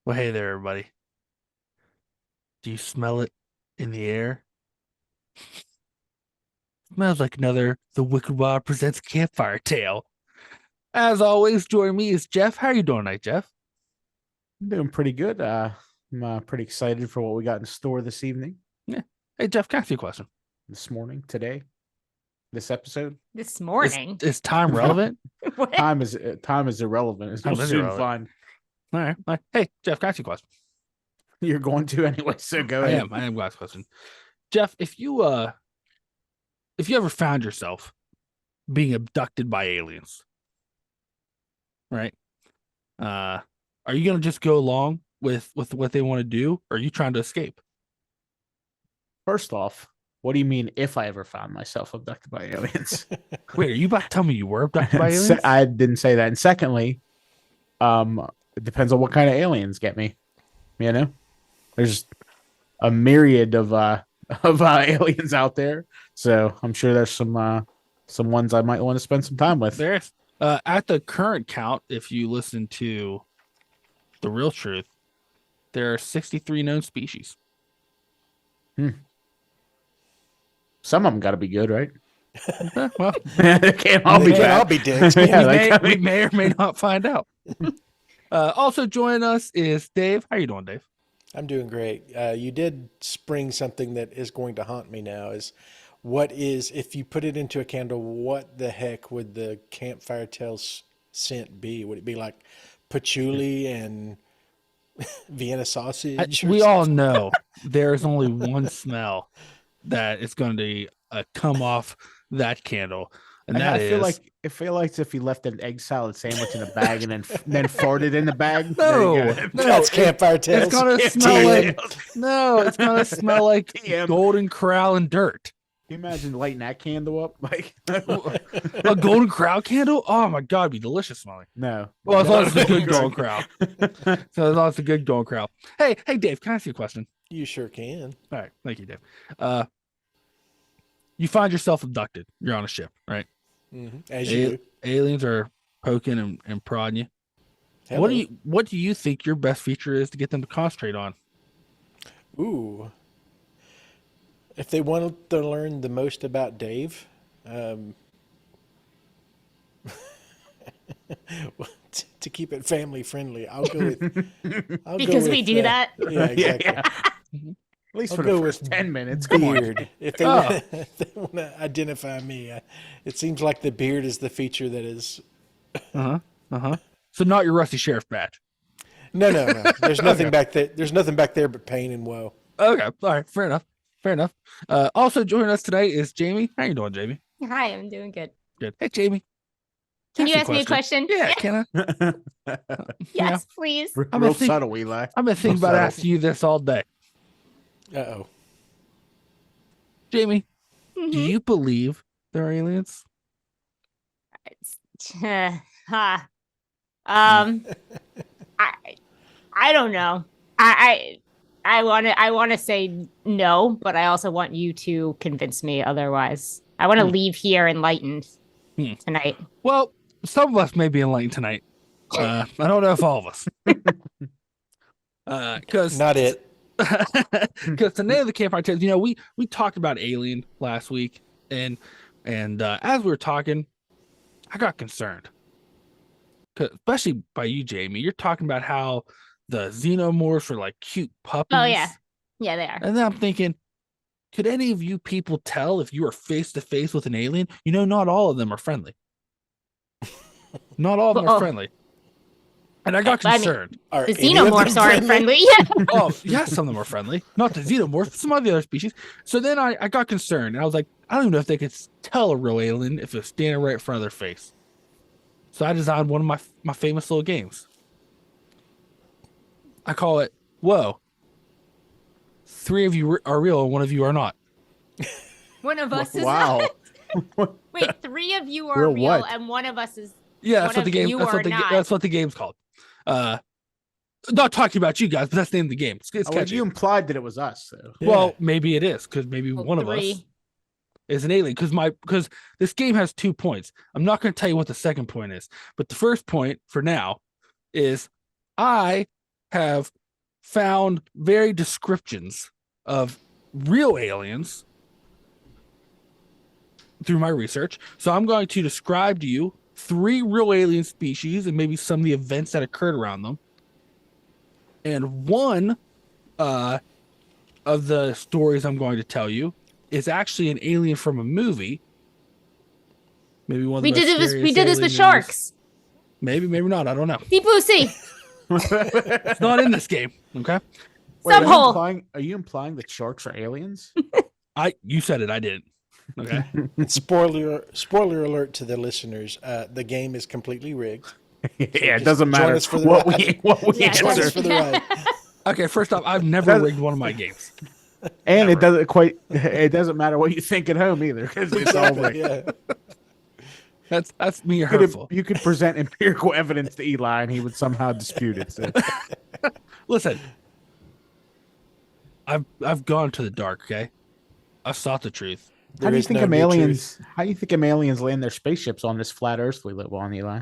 Well, hey there, everybody. Do you smell it in the air? Smells like another The Wicked Wild presents Campfire Tale. As always, joining me is Jeff. How are you doing tonight, Jeff? I'm doing pretty good. I'm pretty excited for what we got in store this evening, Yeah. Hey, Jeff, can I ask you a question? this morning, today, this episode. This Is, morning. is time relevant? What? Time is irrelevant, as you'll Time is soon irrelevant. find. All right. All right. Hey, Jeff, can I ask you a question? You're going to anyway, so go I ahead. am. I am going to ask a question. Jeff, if you ever found yourself being abducted by aliens, right? Are you gonna just go along with what they want to do, or are you trying to escape? First off, what do you mean if I ever found myself abducted by aliens? Wait, are you about to tell me you were abducted by aliens? I didn't say that. And secondly, it depends on what kind of aliens get me. You know, there's a myriad of aliens out there, so I'm sure there's some ones I might want to spend some time with. There's at the current count, if you listen to the real truth, there are 63 known species. Some of them got to be good, right? Well, They can't all They be can't bad. all be dicks. Yeah, we may or may not find out. Also joining us is Dave. How you doing, Dave? I'm doing great. You did spring something that is going to haunt me now. If you put it into a candle, what the heck would the campfire tales scent be? Would it be like patchouli and Vienna sausage? We all know there is only one smell that is going to come off that candle, and I feel like if you left an egg salad sandwich in a bag and then farted in the bag. No, there you go. no, That's campfire tales. it's gonna It's smell TM. like it's gonna smell like TM. Golden Corral and dirt. Can you imagine lighting that candle up? Like, A Golden Corral candle? Oh my god, it'd be delicious smelling. no. Well, as long as it's a good Good. Golden Corral. So as long as it's a good Golden Corral. Hey, Dave, can I ask you a question? You sure can. All right, thank you, Dave. You find yourself abducted. You're on a ship, right? As you do. Aliens are poking and prodding you. Hello. What do you think your best feature is to get them to concentrate on? Ooh. If they wanted to learn the most about Dave, to keep it family friendly, I'll go with. Because we do that. Yeah, exactly. Yeah. At least I'll for go the first with 10 minutes. Come on. Beard. If they Oh. want to identify me, it seems like the beard is the feature that is. So not your rusty sheriff badge. No. There's nothing back there. There's nothing back there but pain and woe. Okay, all right, fair enough. Also joining us today is Jamie. How you doing, Jamie? Hi, I'm doing good. Good. Hey, Jamie. Can you ask me a question? Yeah, can I? Yes, please. I'm Real gonna think- subtle, Eli. I've been thinking about Subtle. asking you this all day. Uh-oh. Jamie, do Mhm. you believe there are aliens? Ha. I don't know. I want to say no, but I also want you to convince me otherwise. I want to leave here enlightened tonight. Well, some of us may be enlightened tonight. I don't know if all of us. Because Not it. because the name of the Campfire Tales, we talked about Alien last week, and as we were talking, I got concerned, especially by you, Jamie. You're talking about how the xenomorphs are like cute puppies. Oh yeah, yeah, they are. And then I'm thinking, could any of you people tell if you are face to face with an alien? Not all of them are friendly. Not all of them are Oh. friendly. And I got I mean- concerned. Are The any of them xenomorphs aren't friendly. Yeah. Oh, yeah, some of them are friendly. Not the xenomorphs, but some of the other species. So then I got concerned, and I was like, I don't even know if they could tell a real alien if it's standing right in front of their face. So I designed one of my famous little games. I call it, whoa, 3 of you are real and 1 of you are not. One of us is Wow. Wait, 3 of you are Real real, what? and 1 of us is. Yeah, One that's what the of game. you That's are what the not. that's what the game's called. Not talking about you guys, but that's the name of the game. It's Well, catchy. you implied that it was us, though. Yeah. Well, maybe it is because maybe Well, one of us 3. is an alien. Because this game has 2 points. I'm not going to tell you what the second point is, but the first point for now is I have found varied descriptions of real aliens through my research. So I'm going to describe to you 3 real alien species and maybe some of the events that occurred around them. And one of the stories I'm going to tell you is actually an alien from a movie. Maybe one of the We did most this. We scariest did this alien with movies. sharks. Maybe not. I don't know. Deep Blue Sea. It's not in this game. Okay. Wait, Subhole. are you implying that sharks are aliens? You said it. I didn't. Okay. And spoiler alert to the listeners: the game is completely rigged. Yeah, it just doesn't join matter us for the what ride. we Yeah, Join us answer. for the ride. Okay. First off, I've never rigged one of my games. And Never. it doesn't matter what you think at home either, because it's all rigged. Yeah. That's me hurtful. You could present empirical evidence to Eli, and he would somehow dispute it. So. Listen, I've gone to the dark. Okay, I've sought the truth. How do you is think no new aliens? How do you think aliens land their spaceships on this flat Earth we live on, Eli?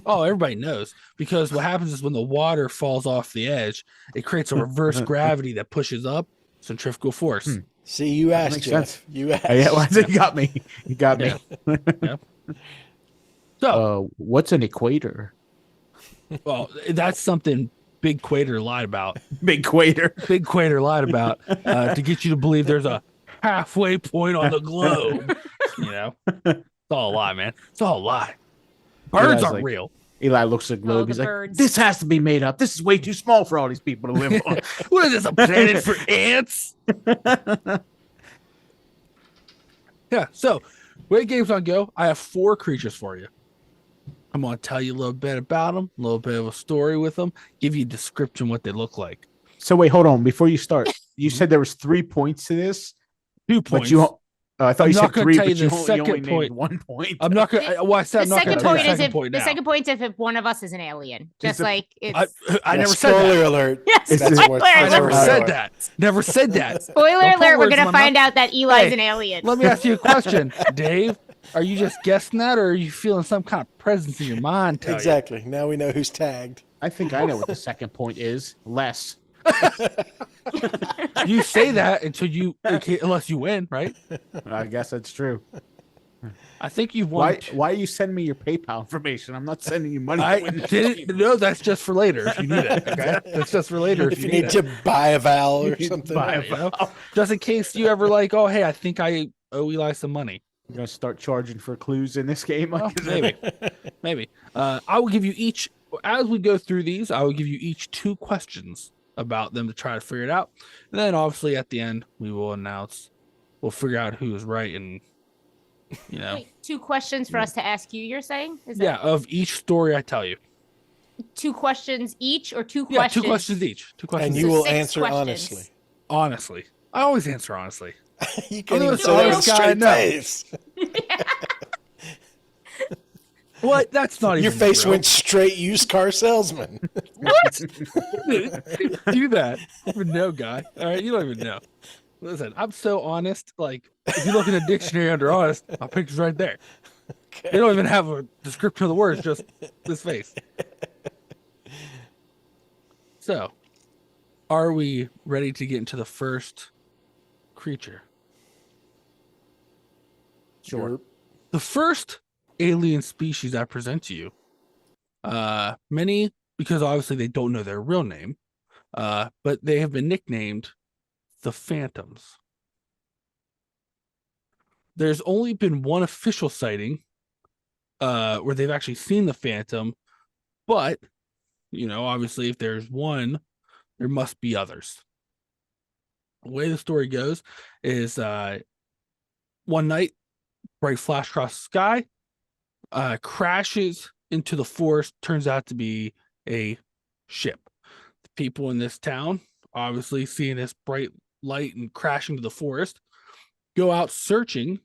Oh, everybody knows, because what happens is when the water falls off the edge, it creates a reverse gravity that pushes up, centrifugal force. See, you asked, makes Jeff. sense. You asked. Yeah, well, you got me. You got me. Yeah. So, What's an equator? well, that's something Big Quater lied about. Big equator. Big Quater lied about to get you to believe there's a halfway point on the globe. You know, it's all a lie, man. It's all a lie. Birds Eli's aren't like- real. Eli looks at the globe. the He's like, birds. "This has to be made up. This is way too small for all these people to live on." What is this, a planet for ants? Yeah, so where games on go, I have 4 creatures for you. I'm going to tell you a little bit about them, a little bit of a story with them, give you a description what they look like. So wait, hold on. Before you start, you said there was 3 points to this, 2 but points. I thought I'm you not said gonna 3, tell you but you the only second named point. 1 point. I'm not going to, well, I said I'm The not going second to tell you point the is second if point the now. second point is if one of us is an alien. Just the- like it's I Yeah, never said spoiler that. alert. Yes, That's spoiler what- alert. I that's never what- said that. Never said that. spoiler Don't put alert. We're words in gonna my find out that Eli's Hey, an alien. Let me ask you a question, Dave. Are you just guessing that, or are you feeling some kind of presence in your mind? Tell you? Exactly. Now we know who's tagged. I think I know what the second point is. Less. You say that unless you win, right? I guess that's true. I think you've won. Why you send me your PayPal information? I'm not sending you money. I to win this didn't. game. No, that's just for later if you need it. Okay, that's just for later If you need it. to buy a vowel or You something. buy a You know? vowel. Just in case you ever like, oh hey, I think I owe Eli some money. I'm gonna start charging for clues in this game. Well, Like, maybe. I will give you each as we go through these. I will give you each 2 questions about them to try to figure it out, and then obviously at the end we will announce. We'll figure out who is right, and you know, Wait, 2 questions for us to ask you. You're saying? Is yeah, of each story I tell you. that 2 questions each or 2 Yeah, questions? 2 questions each. 2 questions. And each. you So will 6 answer questions. honestly. Honestly, I always answer honestly. You I'm can't the even most say that with a honest guy I straight know. face. What? That's not Your even face true. went straight used car salesman. What? Do that. You don't even know, guy. All right, you don't even know. Listen, I'm so honest. Like, if you look in a dictionary under honest, my picture's right there. They don't even have a description of the words, just this face. So, are we ready to get into the first creature? sure. The first alien species I present to you, many, because obviously they don't know their real name, but they have been nicknamed the Phantoms. There's only been one official sighting where they've actually seen the Phantom, but, you know, obviously if there's one, there must be others. The way the story goes is one night, bright flash across the sky, crashes into the forest, turns out to be a ship. The people in this town, obviously seeing this bright light and crashing to the forest, go out searching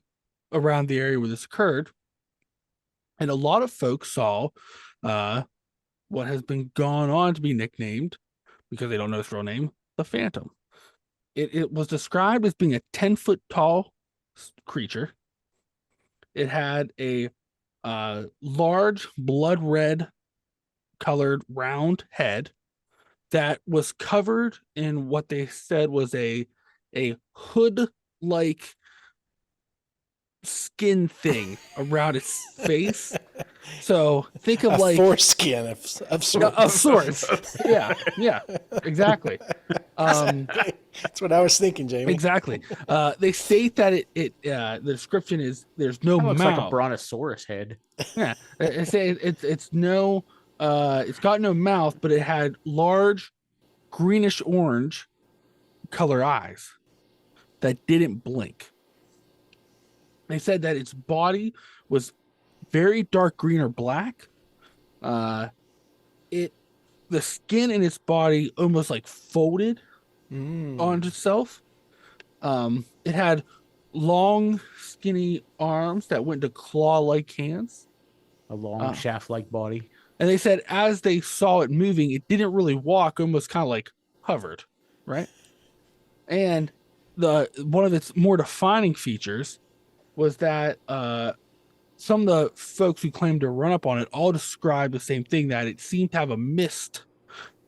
around the area where this occurred. And a lot of folks saw what has been gone on to be nicknamed, because they don't know its real name, the Phantom. It was described as being a 10-foot tall creature. It had a large blood red colored round head that was covered in what they said was a hood-like skin thing around its face. So think of a like foreskin of sorts. of sorts. Yeah, exactly. That's what I was thinking, Jamie. Exactly. They state that the description is there's no That looks like a mouth. brontosaurus head. Yeah, it say it's no it's got no mouth, but it had large greenish orange color eyes that didn't blink. They said that its body was very dark green or black. The skin in its body almost like folded on itself. It had long, skinny arms that went to claw-like hands. A long shaft-like body. And they said as they saw it moving, it didn't really walk, almost kind of like hovered, right? And one of its more defining features was that some of the folks who claimed to run up on it all described the same thing, that it seemed to have a mist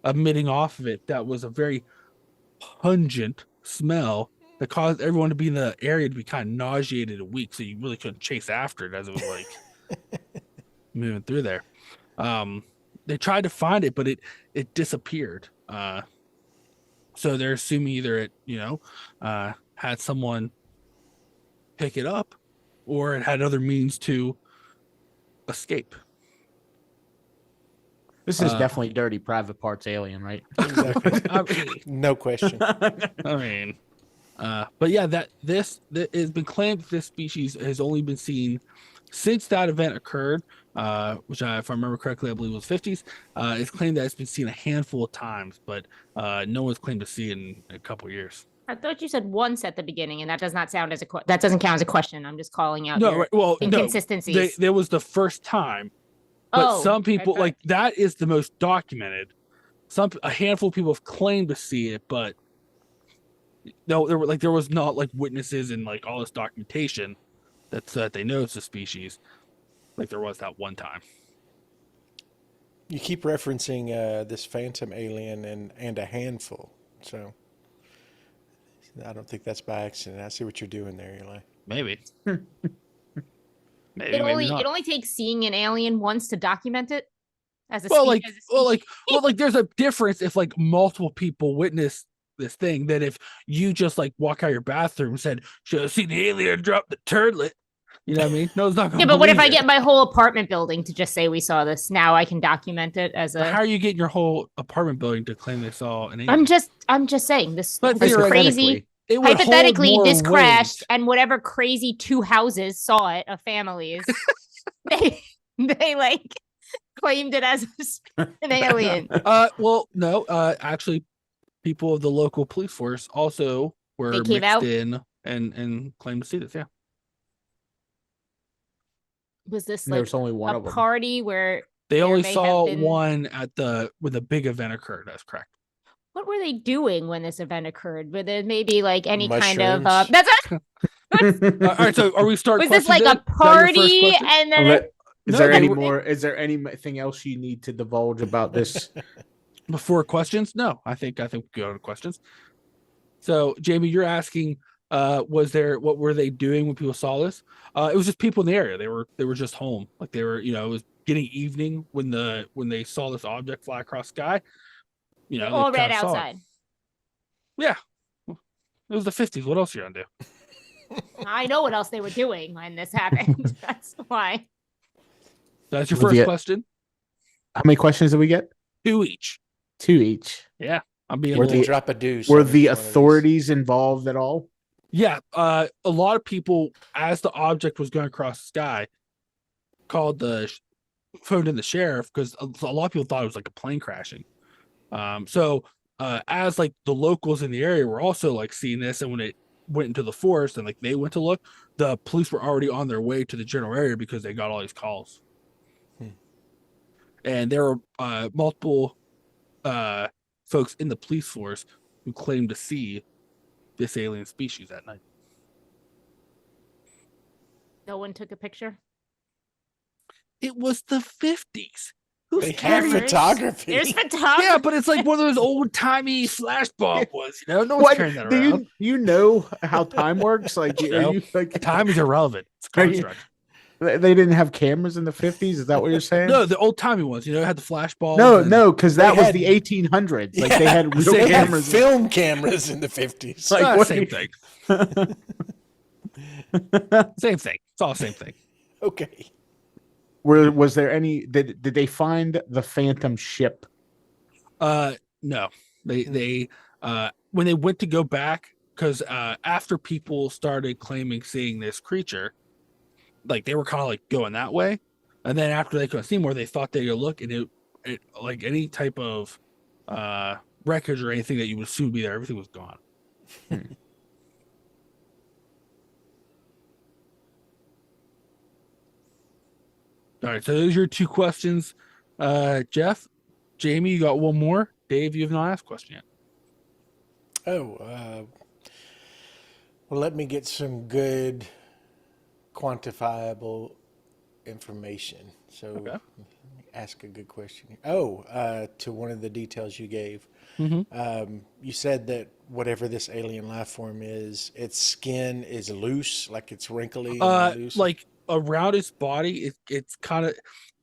emitting off of it that was a very pungent smell that caused everyone to be in the area to be kind of nauseated and weak, so you really couldn't chase after it as it was like moving through there. They tried to find it, but it disappeared. So they're assuming either it had someone pick it up, or it had other means to escape. This is definitely Dirty Private Parts alien, right? Exactly. No question. I mean, but yeah, that it has been claimed that this species has only been seen since that event occurred, which if I remember correctly, I believe was 50s. It's claimed that it's been seen a handful of times, but no one's claimed to see it in a couple of years. I thought you said once at the beginning, and that does not sound as that doesn't count as a question. I'm just calling out No, right, well, inconsistencies. No, there was the first time, but some people like that is the most documented. A handful of people have claimed to see it, but no, there was not like witnesses and like all this documentation that they know it's a species, like there was that one time. You keep referencing this phantom alien and a handful, so I don't think that's by accident. I see what you're doing there, Eli. Maybe. It only takes seeing an alien once to document it as a there's a difference if like multiple people witness this thing than if you just like walk out your bathroom and said, "Should have seen the alien drop the turdlet." You know what I mean? No, it's not. Yeah, but what if I get my whole apartment building to just say we saw this? Now I can document it as a. How are you getting your whole apartment building to claim they saw an alien? I'm just saying this. But this crazy. Hypothetically, this crashed, and whatever crazy two houses saw it, of families, they like claimed it as an alien. Well, no, actually, people of the local police force also were mixed in and claimed to see this. Yeah. Was this like there's only one a party where they only saw one when the big event occurred? That's correct. What were they doing when this event occurred? Were there maybe like any Mushrooms. kind of that's all right, so are we starting? Was this like a party and then is there anything else you need to divulge about this before questions? No, I think we go to questions. So Jamie, you're asking what were they doing when people saw this? It was just people in the area. They were just home. Like they were, it was getting evening when they saw this object fly across the sky. All red outside. Yeah. It was the 50s. What else are you gonna do? I know what else they were doing when this happened. That's why. That's your first question. How many questions did we get? 2 each. 2 each. Yeah. I'm being drop a deuce. Were the authorities involved at all? Yeah. A lot of people, as the object was going across the sky, phoned in the sheriff because a lot of people thought it was like a plane crashing. So as like the locals in the area were also like seeing this, and when it went into the forest and like they went to look, the police were already on their way to the general area because they got all these calls. And there were multiple folks in the police force who claimed to see this alien species that night. No one took a picture? It was the 50s. Who's They have carrying? photography. There's photography. Yeah, but it's like one of those old timey flash bulb ones. You know, no one's What carrying that do around. you know how time works? Like, are No. you like Time is irrelevant. It's Are you- construct. they didn't have cameras in the 50s? Is that what you're saying? No, the old timey ones. You know, had the flash bulbs. No, because that They was had- the 1800s. Like Yeah. they had real They had cameras. film cameras in the 50s. Like, what same do thing. Same thing. It's all the same thing. Okay. Was there any? Did they find the Phantom ship? No, they when they went to go back, because after people started claiming seeing this creature, like they were kind of like going that way, and then after they couldn't see more, they thought they could look, and it like any type of wreckage or anything that you would assume would be there, everything was gone. All right, so those are your two questions. Jeff, Jamie, you got one more. Dave, you have not asked a question yet. Well, let me get some good quantifiable information. So Okay. ask a good question. To one of the details you gave. You said that whatever this alien life form is, its skin is loose, like it's wrinkly and loose. Like around its body, it's kind of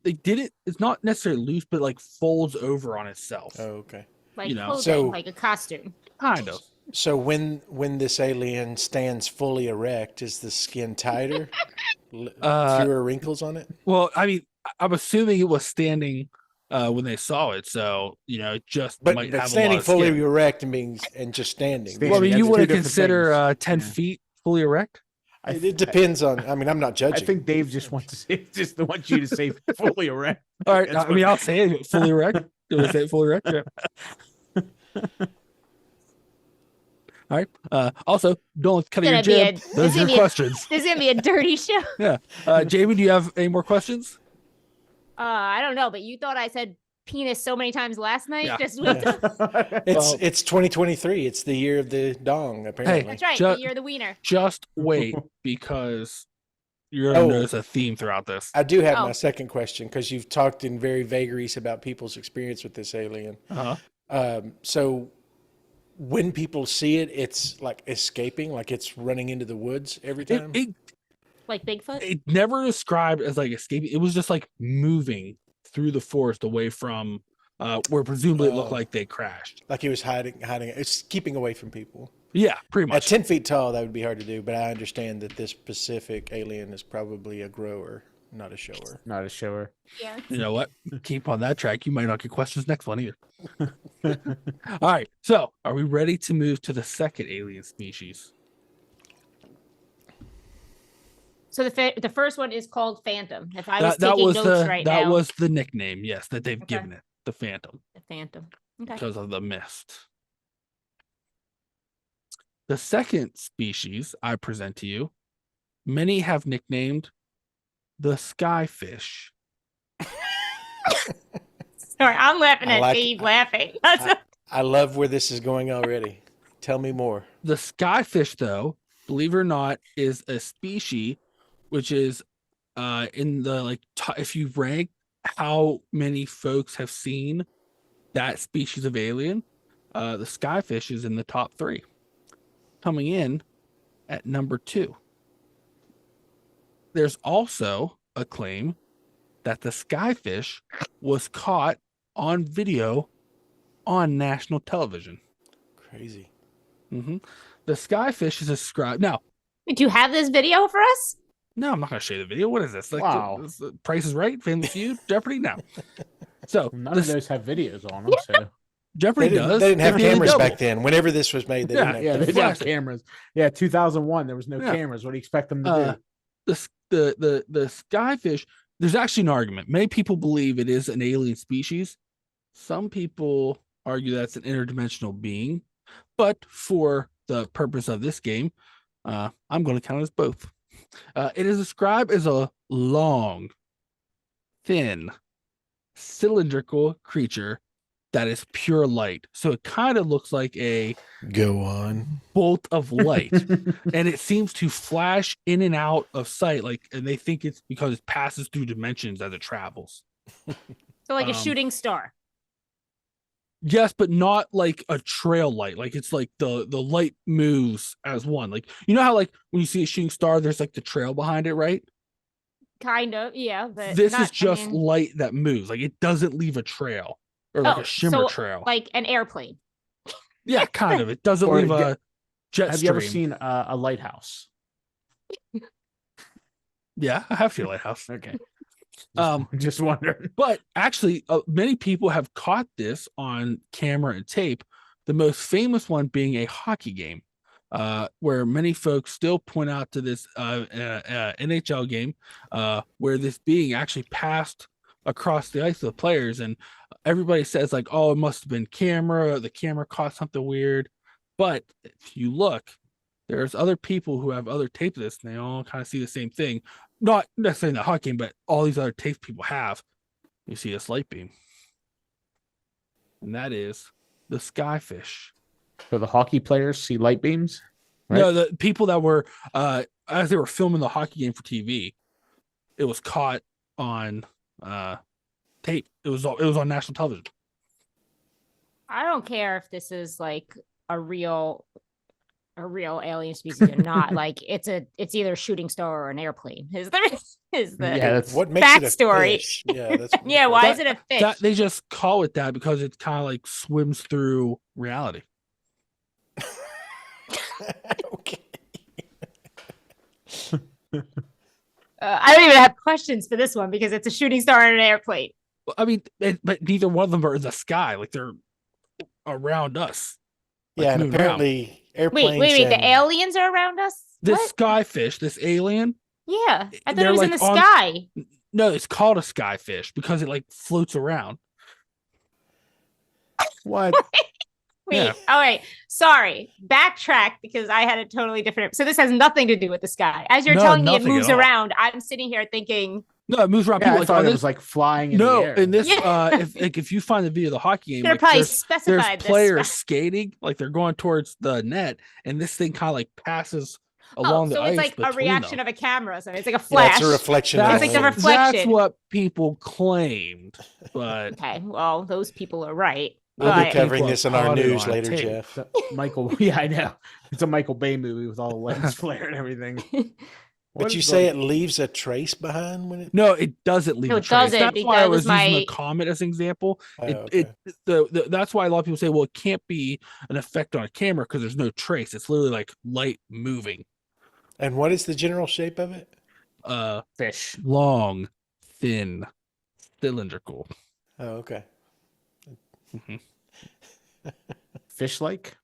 it's not necessarily loose, but like folds over on itself. Oh, okay. Like you know, clothing, so- like a costume. Kind of. So when this alien stands fully erect, is the skin tighter? Fewer wrinkles on it? Well, I mean, I'm assuming it was standing when they saw it, so it just But, might but have a standing lot of fully skin. erect and just standing. Standing. Well, I mean, That's you two wouldn't different consider things. 10 Yeah. feet fully erect. It depends on. I mean, I'm not I judging. think Dave just wants to say, just wants you to say fully erect. All right, That's I mean, what- I'll say it fully erect. Do I say it fully erect? Yeah. All right. Also, don't cut your Gonna be jib. a- Those this are your gonna be a- questions. This is gonna be a dirty show. Yeah. Jamie, do you have any more questions? I don't know, but you thought I said penis so many times last night. Yeah. Just wait till- Well- It's 2023. It's the year of the dong. Apparently. That's right. Ju- You're the wiener. Just wait, because you're Oh. gonna notice a theme throughout this. I do have Oh. my second question because you've talked in very vagaries about people's experience with this alien. Uh-huh. So when people see it, it's like escaping, like it's running into the woods every It, time. it Like Bigfoot. it never described as like escaping. It was just like moving through the forest away from where presumably it looked Oh. like they crashed. Like he was hiding. It's keeping away from people. Yeah, pretty At much. 10 feet tall, that would be hard to do, but I understand that this specific alien is probably a grower, not a shower. Not a shower. Yeah. You know what? Keep on that track. You might not get questions next one either. All right. So, are we ready to move to the second alien species? So the first one is called Phantom. If I was That taking was notes the right that now, was the nickname, yes, that they've Okay. given it, the Phantom, the Phantom. Okay. because of the mist. The second species I present to you, many have nicknamed the skyfish. Sorry, I'm laughing I at like- Dave laughing. I love where this is going already. Tell me more. The skyfish, though, believe it or not, is a species which is in the like if you rank how many folks have seen that species of alien, the skyfish is in the top 3, coming in at number 2. There's also a claim that the skyfish was caught on video on national television. Crazy. The skyfish is described now. Do you have this video for us? No, I'm not going to show you the video. What is this? Like, Wow. Price is Right, Family Feud, Jeopardy? No. So None this, of those have videos on them. So Jeopardy They didn't, does. they didn't have The Daily cameras Double. back then. Whenever this was made, they Yeah, didn't have yeah, they cameras. didn't have Flashing. cameras. Yeah, 2001. There was no Yeah. cameras. What do you expect them to do? The skyfish. There's actually an argument. Many people believe it is an alien species. Some people argue that's an interdimensional being. But for the purpose of this game, I'm going to count it as both. It is described as a long, thin, cylindrical creature that is pure light. So it kind of looks like a Go on. bolt of light, and it seems to flash in and out of sight. And they think it's because it passes through dimensions as it travels. So like a Um, shooting star. Yes, but not like a trail light. Like it's like the light moves as one. Like you know how like when you see a shooting star, there's like the trail behind it, right? Kind of, yeah, but This not, is just light that moves. Like it doesn't leave a trail or like a shimmer so trail. like an airplane. Yeah, kind of. It doesn't Or leave a jet Have stream. you ever seen a lighthouse? Yeah, I have seen a lighthouse. Okay. Just wondering. But actually, many people have caught this on camera and tape. The most famous one being a hockey game, where many folks still point out to this NHL game, where this being actually passed across the ice to the players, and everybody says like, "Oh, it must have been camera. The camera caught something weird." But if you look, there's other people who have other tape of this, and they all kind of see the same thing. Not necessarily in the hockey game, but all these other tapes people have. You see this light beam, and that is the skyfish. So the hockey players see light beams? Right? No, the people that were as they were filming the hockey game for TV, it was caught on tape. It was on national television. I don't care if this is like a real alien species or not. Like it's either a shooting star or an airplane. Is the what makes backstory. it a fish? Yeah, that's yeah, why is it a fish? That they just call it that because it kind of like swims through reality. okay. I don't even have questions for this one because it's a shooting star and an airplane. Well, I mean, but neither one of them are in the sky. Like they're around us. Like, Yeah, and moving around. apparently airplanes. Wait, and... the aliens are around us? This What? skyfish, this alien. Yeah, I thought they're, it was like, in the on- sky. No, it's called a skyfish because it like floats around. What? Wait, Yeah. all right. Sorry. Backtrack because I had a totally different. So this has nothing to do with the sky. As you're No, telling me it nothing moves at all. around, I'm sitting here thinking, No, it moves around. Yeah, People I like, thought oh, it this, was like flying in no, the air. in this, Yeah. if you find the video of the hockey game, they're like, probably there's specified players this. skating, like they're going towards the net, and this thing kind of like passes Oh, along the so ice. it's like a between reaction them. of a camera. So it's like a Yeah, flash. it's a reflection. That's, It's like the of- reflection. that's what people claimed, but Okay, well, those people are right. We'll But be covering People this in our caught it news on later, tape. Jeff. So, Michael, yeah, I know. It's a Michael Bay movie with all the lens flare and everything. But What you is say the- it leaves a trace behind when it. no, it doesn't leave No, a it trace. doesn't, That's why I because was using my- the comet as an example. Oh, It that's why a lot of people say, well, it can't be an effect on a camera because there's no trace. It's literally like light moving. And what is the general shape of it? Fish. Long, thin, cylindrical. Oh, okay. Fish like?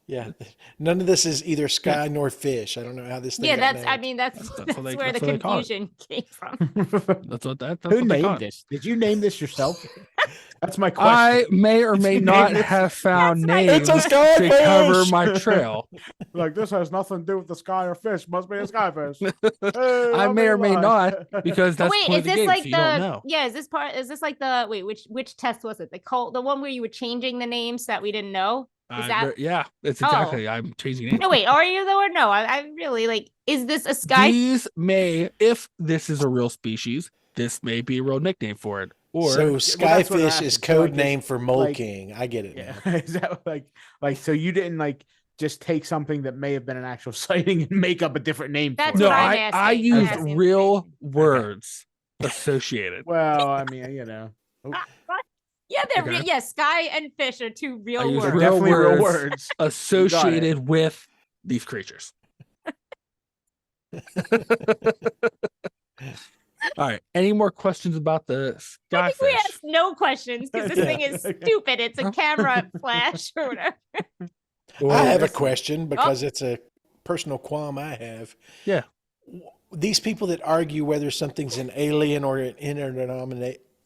Yeah. None of this is either sky nor fish. I don't know how this thing. yeah, got that's. I named. mean, that's That's what they- where the that's what they call it. confusion came from. That's what that's Who what they call named it. this? Did you name this yourself? That's my I question. may or may You not named it- have found That's my- names It's a to cover skyfish! my trail. Like, this has nothing to do with the sky or fish. Must be a skyfish. I may or may not, because that's Wait, part is of the this game, like so you don't know. yeah? Is this like the wait? Which test was it? The one where you were changing the names that we didn't know? Is that Yeah, it's Oh. exactly. I'm changing names. no? Wait, are you though or no? I really like. Is this a sky? These may, if this is a real species, this may be a real nickname for it. Or So that's what I skyfish asked. is So, code like, name for mole like- king. I get it. Yeah. Now. Is that like so you didn't like just take something that may have been an actual sighting and make up a different name That's for no, it? what I'm I asking. used I'm asking real information. words associated. Well, I mean, you know. Yeah, they're Okay. yeah. Sky and fish are two I real use They're words. real definitely real words. words. Associated with these creatures. All right. Any more questions about the I think we skyfish? asked no questions because this Yeah. thing is Okay. stupid. It's a camera flash or whatever. I have a Or- question because it's a personal qualm I have. Yeah. These people that argue whether something's an alien or an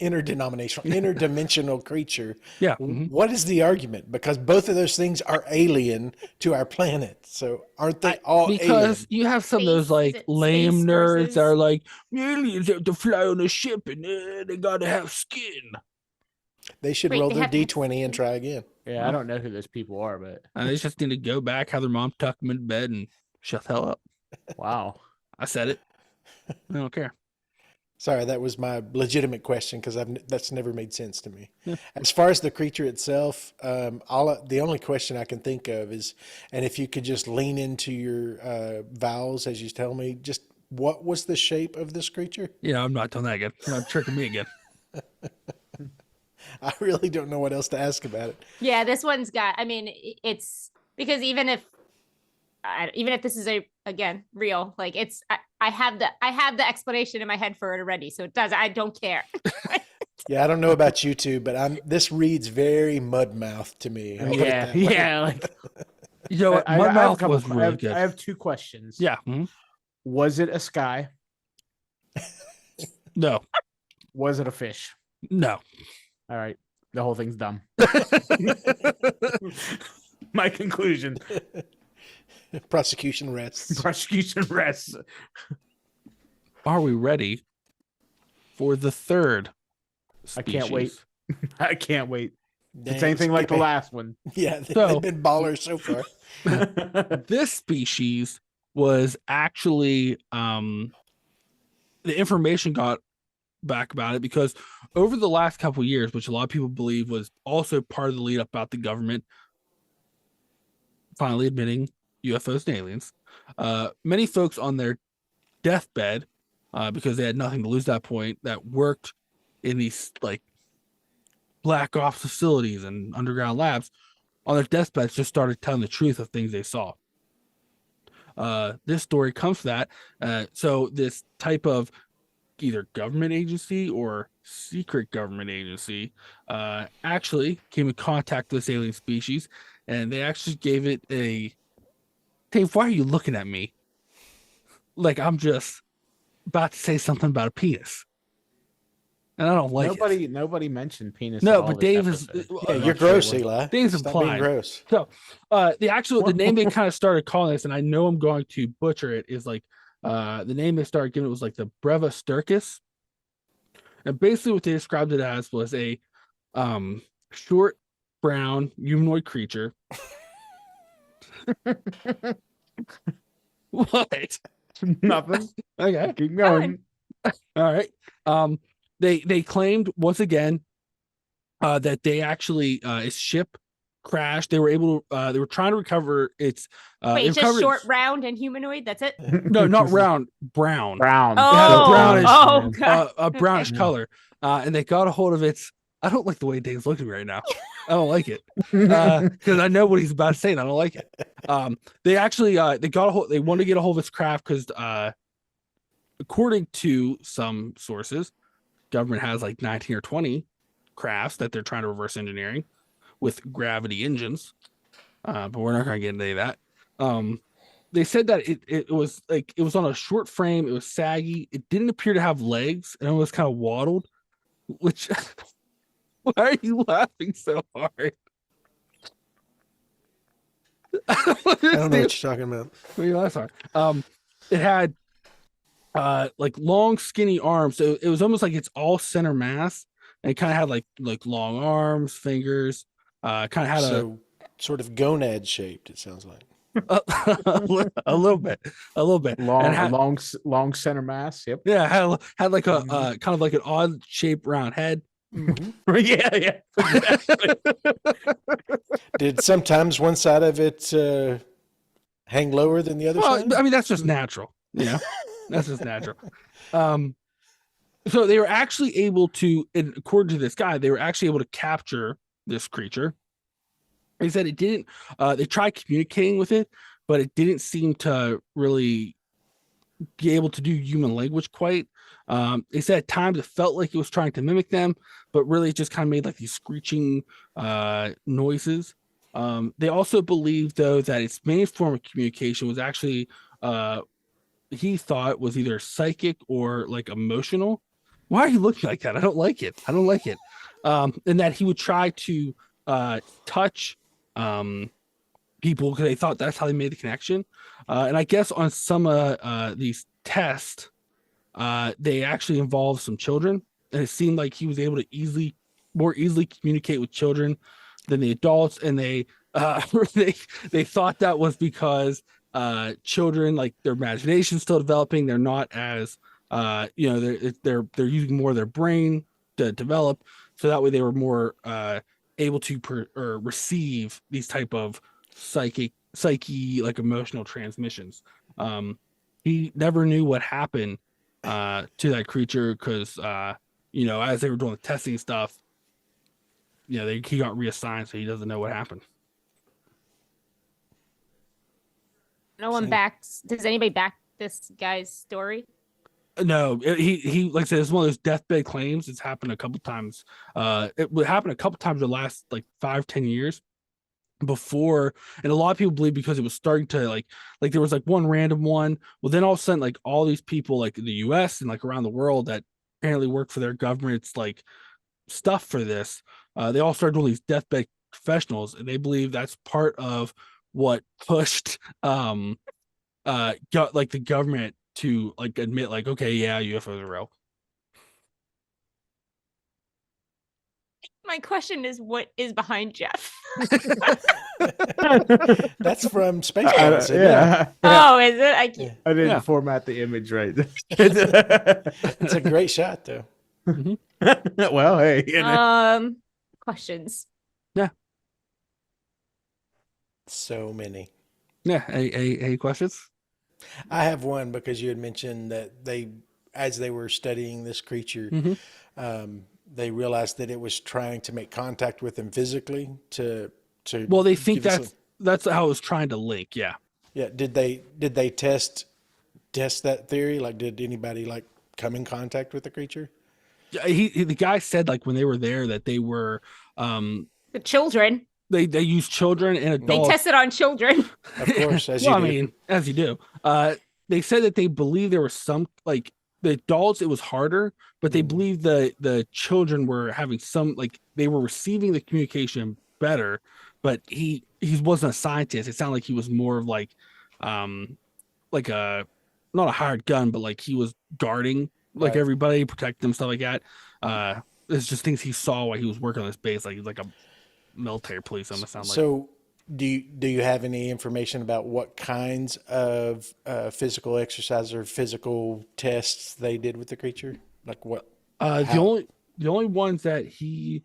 interdimensional creature, Yeah. mhm. what is the argument? Because both of those things are alien to our planet. So aren't they all Because you have some of those Space- is like it lame space nerds versus- that are like, aliens have to fly on a ship and they gotta have skin. alien? They should Wait, roll they their have to have D20 and try again. Yeah, I don't know who those people are, but And they just need to go back, have their mom tuck them in bed and shut the hell up. wow. I said it. I don't care. Sorry, that was my legitimate question because that's never made sense to me. As far as the creature itself, the only question I can think of is, and if you could just lean into your vowels as you tell me, just what was the shape of this creature? Yeah, I'm not doing that again. You're not tricking me again. I really don't know what else to ask about it. Yeah, this one's got. I mean, it's because even if this is again real, like I have the explanation in my head for it already, so it does. I don't care. Yeah, I don't know about you two, but this reads very mud mouth to me. I'll put it Yeah, that way. yeah. Like You know what? I My have a mouth couple- was really good. I have two questions. Yeah. mhm. Was it a sky? No. Was it a fish? No. All right. The whole thing's dumb. My conclusion. Prosecution rests. Prosecution rests. Are we ready for the third I can't wait. species? I can't wait. Dang, It's anything like the Skippy. last one. Yeah, So- they've been ballers so far. This species was actually the information got back about it because over the last couple of years, which a lot of people believe was also part of the lead up about the government finally admitting UFOs and aliens, many folks on their deathbed, because they had nothing to lose at that point, that worked in these like black ops facilities and underground labs, on their deathbeds just started telling the truth of things they saw. This story comes from that. So this type of either government agency or secret government agency actually came in contact with this alien species, and they actually gave it a... Dave, why are you looking at me like I'm just about to say something about a penis? And I don't like it. Nobody mentioned penis. No, at all but this Dave is... episode. Yeah, I'm you're not sure gross, what- Eli. Dave's Stop being implying. gross. The name they kind of started calling this, and I know I'm going to butcher it, is like the name they started giving it was like the Breva sturkis. And basically what they described it as was a short brown humanoid creature. What? Nothing. Okay. Keep going. All right. They claimed once again that they actually its ship crashed. They were able to they were trying to recover its Wait, they just recovered short, its- round, and humanoid. That's it. no, not round, brown. Brown. had a Oh, brownish- oh, God. A brownish Okay. color. And they got a hold of its... I don't like the way Dave's looking right now. I don't like it. Because I know what he's about to say and I don't like it. They actually they got a hold, they wanted to get a hold of its craft because according to some sources, government has like 19 or 20 crafts that they're trying to reverse engineering with gravity engines. But we're not gonna get into any of that. They said that it was like it was on a short frame, it was saggy, it didn't appear to have legs, and it was kind of waddled, which why are you laughing so hard? I don't I don't know understand. what you're talking about. What are you laughing at? It had like long skinny arms, so it was almost like it's all center mass, and it kind of had like long arms, fingers, kind of had So sort of gonad shaped, it sounds like. a little bit, Long, and had- long center mass. Yep. yeah, had like a kind of like an odd shaped round head. yeah. Did sometimes one side of it hang lower than the other Well, side? I mean that's just natural, you know. That's just natural. So they were actually able to, and according to this guy, they were actually able to capture this creature. He said it didn't. They tried communicating with it, but it didn't seem to really be able to do human language quite. They said at times it felt like it was trying to mimic them, but really it just kind of made like these screeching noises. They also believe though that its main form of communication was actually he thought was either psychic or like emotional. Why are you looking like that? I don't like it. And that he would try to touch people because they thought that's how they made the connection. And I guess on some these tests, they actually involved some children, and it seemed like he was able to more easily communicate with children than the adults. And they thought that was because children, like their imagination's still developing, they're not as they're using more of their brain to develop, so that way they were more able to or receive these type of psyche like emotional transmissions. He never knew what happened to that creature because as they were doing the testing stuff, he got reassigned, so he doesn't know what happened. No one backs. Does anybody back this guy's story? No, he like I said, it's one of those deathbed claims. It's happened a couple times. It would happen a couple times in the last like 5-10 years before, and a lot of people believe because it was starting to like there was like one random one. Well, then all of a sudden, like all these people like in the US and like around the world that apparently work for their government's like stuff for this, they all started doing these deathbed professionals, and they believe that's part of what pushed got like the government to like admit like, okay, yeah, UFOs are real. My question is, what is behind Jeff? That's from Spaceballs. Yeah. Oh, is it? I can't. I didn't format the image right. It's a great shot, though. Well, hey. Questions. Yeah. So many. Yeah. Any questions? I have one because you had mentioned that as they were studying this creature, they realized that it was trying to make contact with them physically to. Well, they think that's how it was trying to link. Yeah. Yeah. Did they test that theory? Like, did anybody like come in contact with the creature? The guy said like when they were there that they were The children. They used children and adults. They tested on children. Of course, as well, you do. I mean, as you do. They said that they believe there was some like the adults it was harder, but they believe the children were having some like they were receiving the communication better. But he wasn't a scientist. It sounded like he was more of like a not a hired gun, but like he was guarding like everybody, protecting them, stuff like that. It's just things he saw while he was working on this base. Like he's like a military police. I'm gonna sound like. So, do you have any information about what kinds of physical exercise or physical tests they did with the creature? Like what? The only ones that he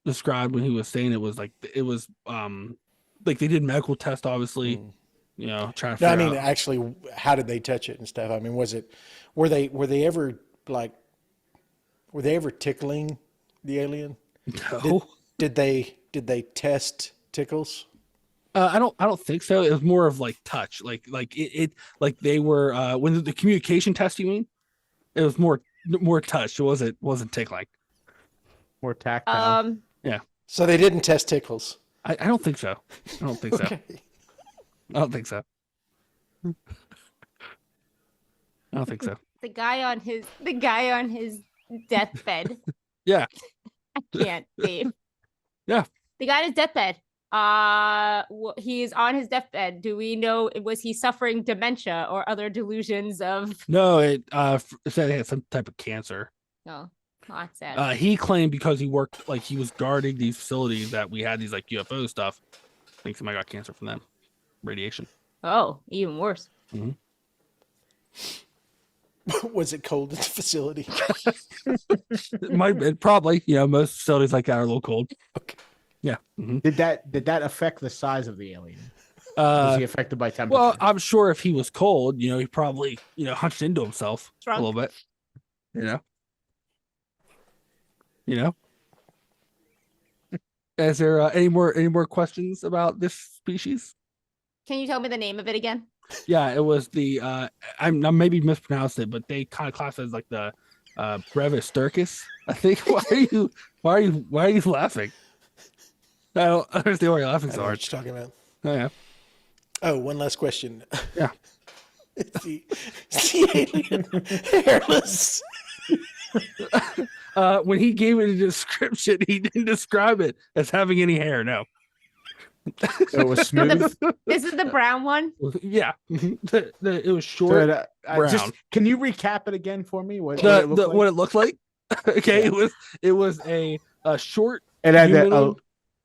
described when he was saying it was like they did medical tests, obviously. Trying to. No, I mean, actually, how did they touch it and stuff? I mean, were they ever tickling the alien? No. Did they test tickles? I don't think so. It was more of like touch, like they were when the communication test. You mean? It was more touch. It wasn't tickling. More tactile. Yeah. So they didn't test tickles. I don't think so. I don't think so. Okay. I don't think so. I don't think so. The guy on his deathbed. Yeah. I can't, Dave. Yeah. The guy on his deathbed. He is on his deathbed. Do we know, was he suffering dementia or other delusions of? No, it said he had some type of cancer. No, that's sad. He claimed because he worked like he was guarding these facilities that we had these like UFO stuff. I think somebody got cancer from them. Radiation. Oh, even worse. Mm-hmm. Was it cold at the facility? It probably, most facilities like that are a little cold. Okay. Yeah. Mm-hmm. Did that affect the size of the alien? Was he affected by temperature? Well, I'm sure if he was cold, he probably, hunched into himself Drunk. a little bit. Is there any more questions about this species? Can you tell me the name of it again? Yeah, it was the I maybe mispronounced it, but they kind of class it as like the brevis sturcus. I think. Why are you laughing? I don't understand why you're laughing so I know hard. what you're talking about. Oh yeah. Oh, one last question. Yeah. Is the alien hairless? When he gave it a description, he didn't describe it as having any hair. No. It was smooth. This is the brown one. Yeah. It was short. Brown. Can you recap it again for me? What it looked like? Okay. Yeah. It was a short. It had humanoid.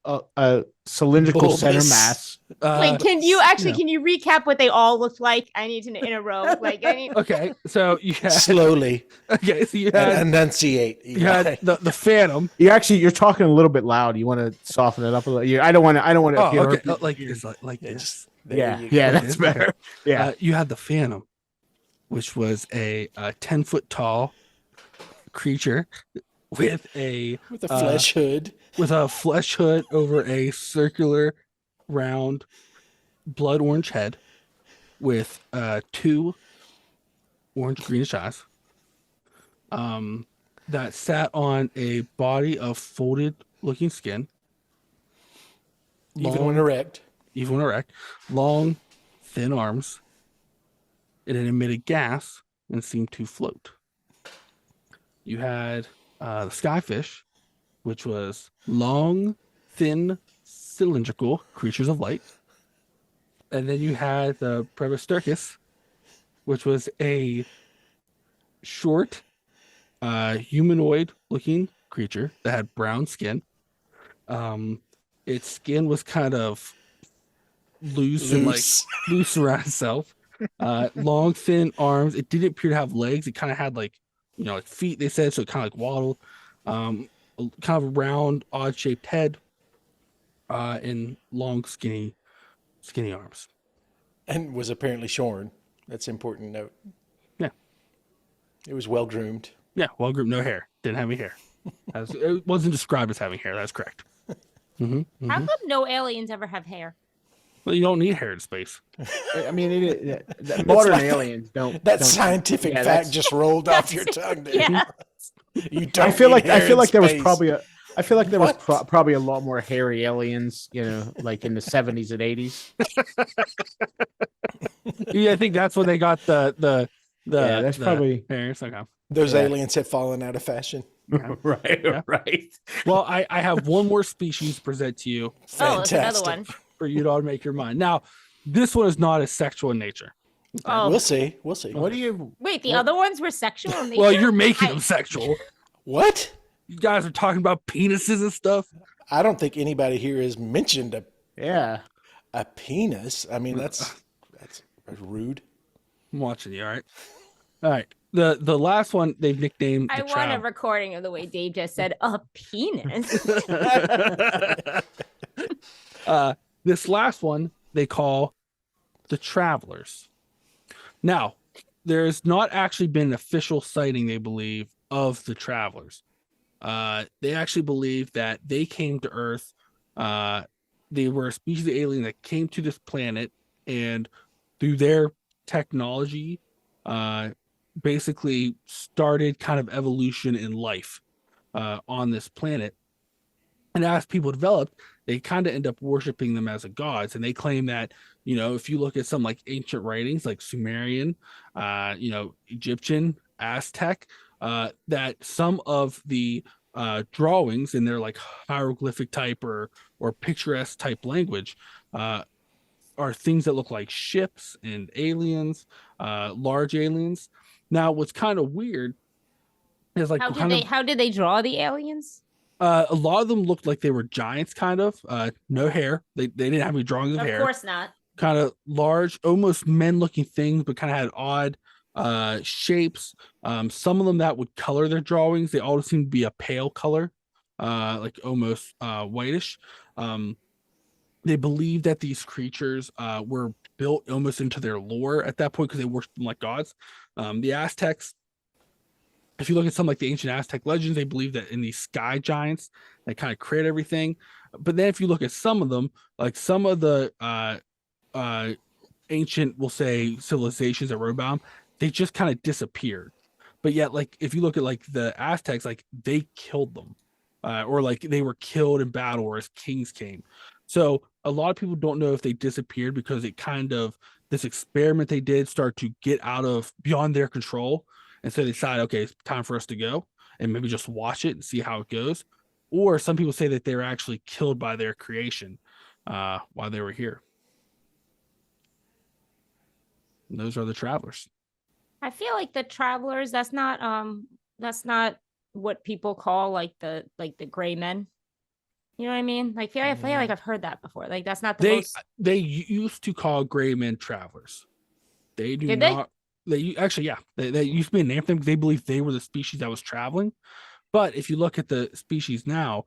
a cylindrical center Bulbous. mass. Wait, can you yeah. can you recap what they all looked like? I need to in a row. Like I need Okay, so you had Slowly okay, so you and had enunciate. you had Eli. the Phantom. You're talking a little bit loud. You want to soften it up a little. I don't want to Oh, appear. okay, like it's like Yeah, this. just there Yeah, you yeah, go. that's better. Yeah, You had the Phantom, which was a 10-foot tall creature with a With a flesh hood. flesh hood over a circular, round, blood orange head, with 2 orange greenish eyes. That sat on a body of folded looking skin. Even when Long- erect. even when erect, long, thin arms. It had emitted gas and seemed to float. You had the skyfish, which was long, thin, cylindrical creatures of light. And then you had the Proboscis, which was a short, humanoid looking creature that had brown skin. Its skin was kind of loose and like loose around itself. Long, thin arms. It didn't appear to have legs. It kind of had like, like feet, they said, so it kind of like waddled. Kind of a round, odd shaped head, and long, skinny arms. And was apparently shorn. That's an important note. Yeah. It was well groomed. Yeah, well groomed, no hair. Didn't have any hair. It wasn't described as having hair. That's correct. how come no aliens ever have hair? Well, you don't need hair in space. I mean, modern like aliens don't. That don't- scientific yeah, fact that's- just rolled off your tongue there. Yeah. You don't I feel need like hair in there was space. probably probably a lot more hairy aliens, like in the 70s and 80s. Yeah, I think that's when they got the Yeah, that's the probably hairs. Okay. Those Yeah. aliens have fallen out of fashion. right. Yeah. Right. Well, I have one more species to present to you Oh, that's another Fantastic. one. for you to all make your mind. Now, this one is not as sexual in nature. Oh, We'll see. We'll see. What do you? wait, the other ones were sexual. In Well, nature? you're making I- them sexual. What? You guys are talking about penises and stuff. I don't think anybody here has mentioned Yeah. a penis. I mean, that's rude. I'm watching you. All right. All right. The last one they've nicknamed I the want a recording of the way Dave just said a penis. This last one they call the Travelers. Now, there's not actually been an official sighting, they believe, of the Travelers. They actually believe that they came to Earth. They were a species of alien that came to this planet, and through their technology, basically started kind of evolution in life on this planet. And as people developed, they kind of end up worshiping them as a gods. And they claim that, if you look at some like ancient writings like Sumerian, Egyptian, Aztec, that some of the drawings in their like hieroglyphic type or picturesque type language are things that look like ships and aliens, large aliens. Now, what's kind of weird is like How did they draw the aliens? a lot of them looked like they were giants, kind of. No hair. They didn't have any drawings of hair. Of course not. Kind of large, almost men-looking things, but kind of had odd shapes. Some of them that would color their drawings, they all seem to be a pale color, like almost whitish. They believe that these creatures were built almost into their lore at that point because they worshiped them like gods. The Aztecs, if you look at some like the ancient Aztec legends, they believe that in these sky giants that kind of create everything. But then if you look at some of them, like some of the ancient, we'll say, civilizations that wrote about them, they just kind of disappeared. But yet, like if you look at like the Aztecs, like they killed them, or like they were killed in battle or as kings came. So a lot of people don't know if they disappeared because it kind of, this experiment they did start to get out of beyond their control. And so they decided, okay, it's time for us to go and maybe just watch it and see how it goes. Or some people say that they were actually killed by their creation while they were here. And those are the Travelers. I feel like the Travelers, that's not what people call like the gray men. You know what I mean? Like, I feel like I've heard that before. Like, that's not the They most. they used to call gray men travelers. They do Did they? not. Actually, yeah. They used to be a name for them because they believed they were the species that was traveling. But if you look at the species now,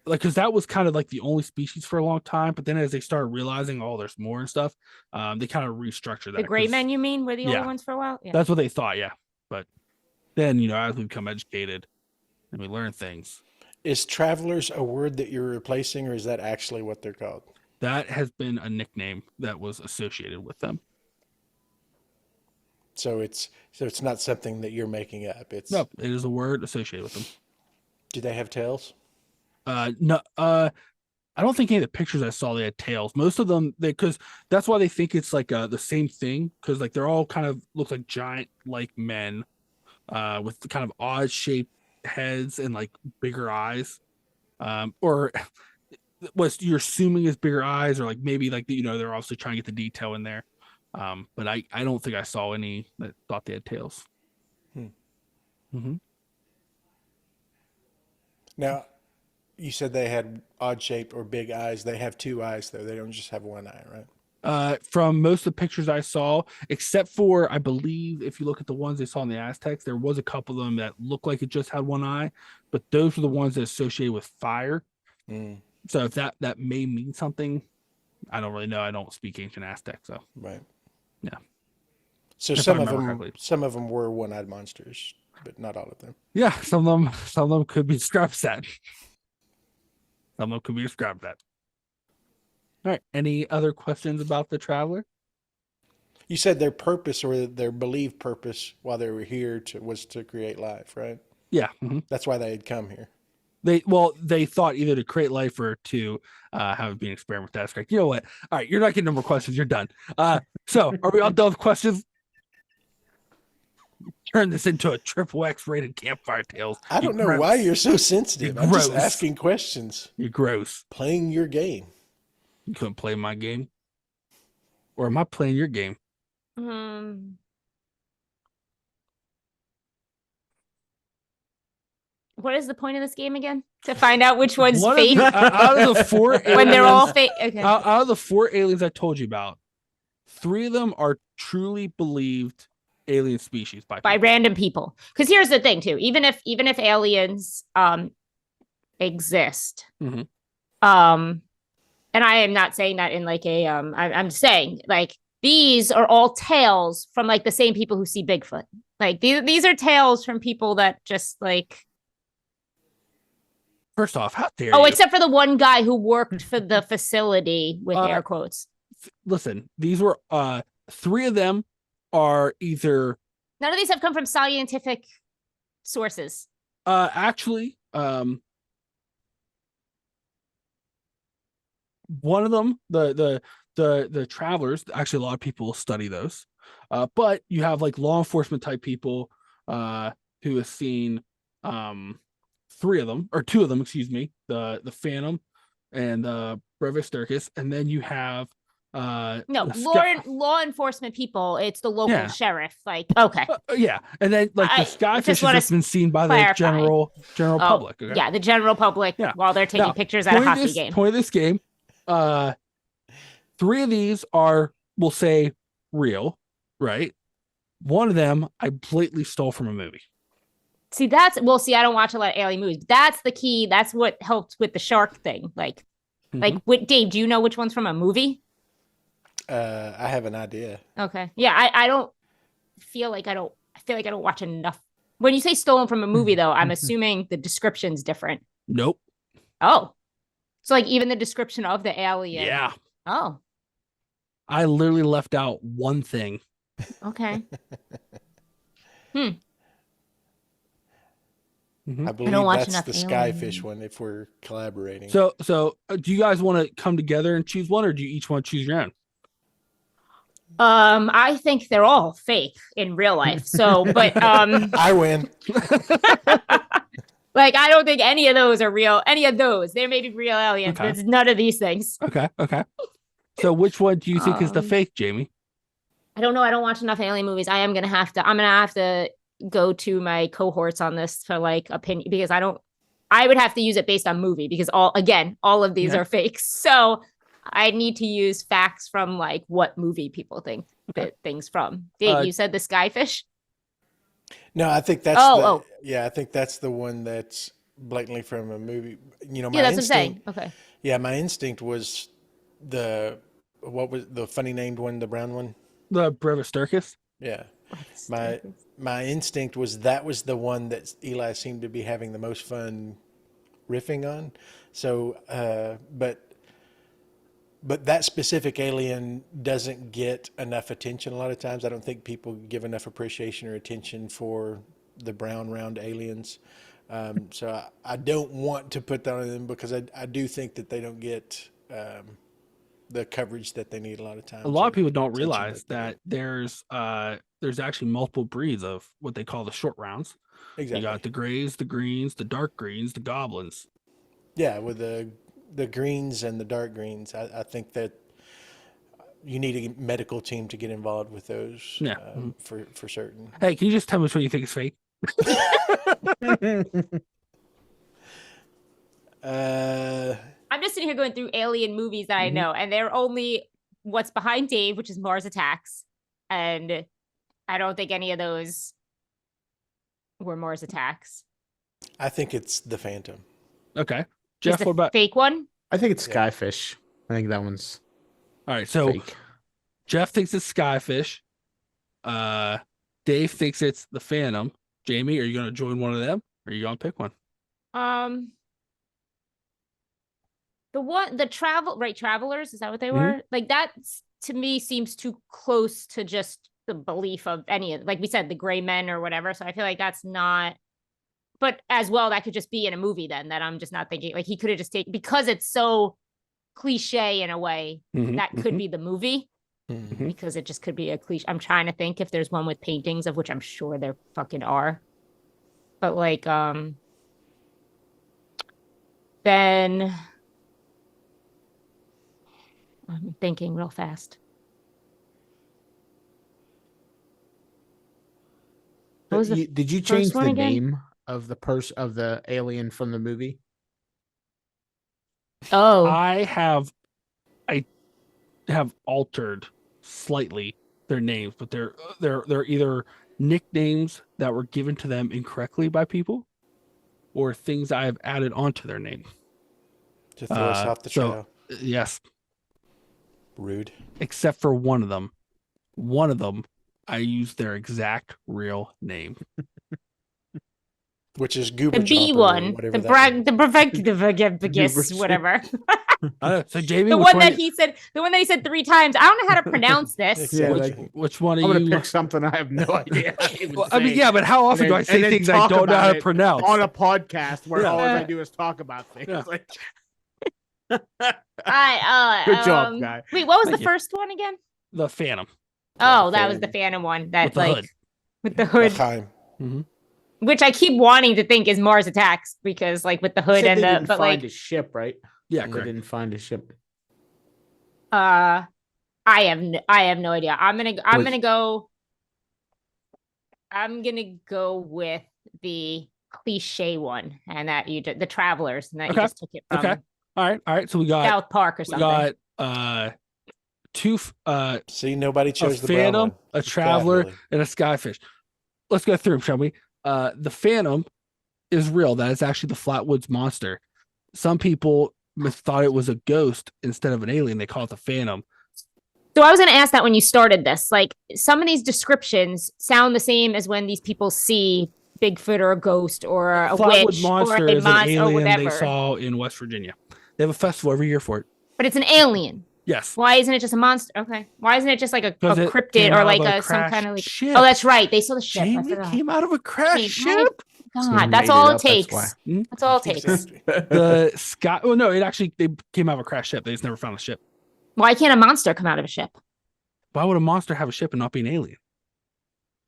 like, because that was kind of like the only species for a long time, but then as they started realizing, oh, there's more and stuff, they kind of restructured that. The gray 'cause- men, you mean, were the only yeah. ones for a while? Yeah. That's what they thought, yeah. But then, as we become educated and we learn things, Is travelers a word that you're replacing, or is that actually what they're called? that has been a nickname that was associated with them. So it's not something that you're making up. It's No, it is a word associated with them. Do they have tails? No, I don't think any of the pictures I saw they had tails. Most of them, because that's why they think it's like the same thing, because like they're all kind of look like giant like men, with the kind of odd shaped heads and like bigger eyes, or what you're assuming is bigger eyes, or like maybe like they're obviously trying to get the detail in there. But I don't think I saw any that thought they had tails. Now, you said they had odd shape or big eyes. They have two eyes, though. They don't just have one eye, right? From most of the pictures I saw, except for I believe if you look at the ones they saw in the Aztecs, there was a couple of them that looked like it just had one eye, but those were the ones that associated with fire. So if that may mean something, I don't really know. I don't speak ancient Aztec, so Right. yeah. So If I some of remember them, correctly. some of them were one-eyed monsters, but not all of them. Yeah, some of them could be described as that. Some of them could be described that. All right. Any other questions about the traveler? You said their purpose or their believed purpose while they were here was to create life, right? Yeah. That's why they had come here. They thought either to create life or to have it be an experiment. That's correct. You know what? All right, you're not getting no more questions. You're done. So are we all done with questions? Turn this into a triple X rated Campfire Tales. I don't know why you're so sensitive. You're I'm just gross. asking questions, You're gross. playing your game. You couldn't play my game, or am I playing your game? What is the point of this game again? To find out which one's One of fake out of the four when they're all aliens- fake. Okay. out of the four aliens I told you about, 3 of them are truly believed alien species by By people. random people. Because here's the thing too. Even if aliens exist, Mhm. and I am not saying that in like a I'm saying like these are all tales from like the same people who see Bigfoot. Like these are tales from people that just like. First off, how dare Oh, you? except for the one guy who worked for the facility with air quotes. Listen, these were 3 of them are either None of these have come from scientific sources. actually one of them, the travelers, actually a lot of people study those. But you have like law enforcement type people who have seen 3 of them, or 2 of them, excuse me, the Phantom and Brevis Sturkis, and then you have No, the law enforcement people. It's the local Yeah. sheriff. Like, okay. yeah, and then like I the just skyfish wanna has been seen by the clarify. general Oh, public. Okay? yeah, the general public Yeah. while they're taking Now, pictures at a hockey game. Point of this game, 3 of these are, we'll say, real, right? One of them I blatantly stole from a movie. See, I don't watch a lot of alien movies. That's the key. That's what helped with the shark thing. Like, Dave, do you know which one's from a movie? I have an idea. Okay. Yeah, I don't feel like I don't watch enough. When you say stolen from a movie, though, I'm assuming the description's different. Nope. Oh. So like even the description of the alien. Yeah. Oh. I literally left out one thing. Okay. I believe watch that's enough the Alien. skyfish one if we're collaborating. So do you guys want to come together and choose one, or do you each want to choose your own? I think they're all fake in real life. So, but I win. like I don't think any of those are real. Any of those. There may be real aliens, Okay. but it's none of these things. Okay. So which one do you think is the fake, Jamie? I don't know. I don't watch enough alien movies. I'm gonna have to go to my cohorts on this for like opinion because I don't I would have to use it based on movie because all of these Yeah. are fakes. So I need to use facts from like what movie people think that things from. Dave, you said the skyfish. No, I think that's Oh. I think that's the one that's blatantly from a movie. You know, my Yeah, that's instinct, what I'm saying. Okay. Yeah, my instinct was what was the funny named one, the brown one? The Brevisturcus. Yeah. My instinct was that was the one that Eli seemed to be having the most fun riffing on. So, but that specific alien doesn't get enough attention a lot of times. I don't think people give enough appreciation or attention for the brown round aliens. So I don't want to put that on them because I do think that they don't get the coverage that they need a lot of times. A lot of people don't attention realize that there's actually multiple breeds of what they call the short rounds. Exactly. You got the grays, the greens, the dark greens, the goblins. Yeah, with the greens and the dark greens, I think that you need a medical team to get involved with those. Yeah. For certain. Hey, can you just tell me which one you think is fake? I'm just sitting here going through alien movies that I know, and they're only What's Behind Dave, which is Mars Attacks, and I don't think any of those were Mars Attacks. I think it's the Phantom. Okay. Is Jeff, the what about? fake one? I think it's Skyfish. I think that one's All right, so fake. Jeff thinks it's Skyfish. Dave thinks it's the Phantom. Jamie, are you going to join one of them, or are you going to pick one? The travelers, is that what they were? Like that to me seems too close to just the belief of any of, like we said, the gray men or whatever. So I feel like that's not, but as well, that could just be in a movie then that I'm just not thinking, like he could have just taken, because it's so cliche in a way, that could be the movie. Because it just could be a cliche. I'm trying to think if there's one with paintings, of which I'm sure there fucking are. But like, then I'm thinking real fast. What was the Did you change one the again? name of the alien from the movie? Oh, I have altered slightly their names, but they're either nicknames that were given to them incorrectly by people, or things I have added onto their name To throw us off the trail. Yes, Rude. except for one of them. One of them, I used their exact real name. Which is Goober the B Chomper, one, whatever the that brag, the Brevegdivigus, whatever. So Jamie, The which one that he said 3 times. I don't know how to pronounce this. Yeah, which one I'm are gonna you? pick something I have no idea. Well, I mean, yeah, but how often do I say things I don't know how to pronounce on a podcast where Yeah. all I do is talk about things? Yeah. Like, Good job, guy. Wait, what was Thank the you. first one again? The Phantom. Oh, that was the Phantom one. That With the like hood. with the hood, L'chaim. which I keep wanting to think is Mars Attacks because like with the hood said and they the didn't but find like a ship, right? Yeah, They correct. didn't find a ship. I have no idea. I'm gonna go with the cliche one, and that the travelers, and that you just took it from All right. So we got South Park or something. two See, nobody a chose the brown Phantom, one. a Traveler, Badly. and a Skyfish. Let's go through them, shall we? The Phantom is real. That is actually the Flatwoods monster. Some people thought it was a ghost instead of an alien. They call it the Phantom. So I was going to ask that when you started this. Like some of these descriptions sound the same as when these people see Bigfoot or a ghost or a Flatwood witch monster or a is an monster or alien they whatever. saw in West Virginia. They have a festival every year for it. But it's an alien. Yes. Why isn't it just a monster? Okay. Why isn't it just like a Because it cryptid came or out like of a some kind crashed of like? ship. Oh, that's right. They saw the ship. I Jamie forgot. came out of a crashed ship. God, He that's made all it it up, that's takes. why. That's all it takes. Exactly. The sky. Well, no, they came out of a crashed ship. They just never found a ship. Why can't a monster come out of a ship? Why would a monster have a ship and not be an alien?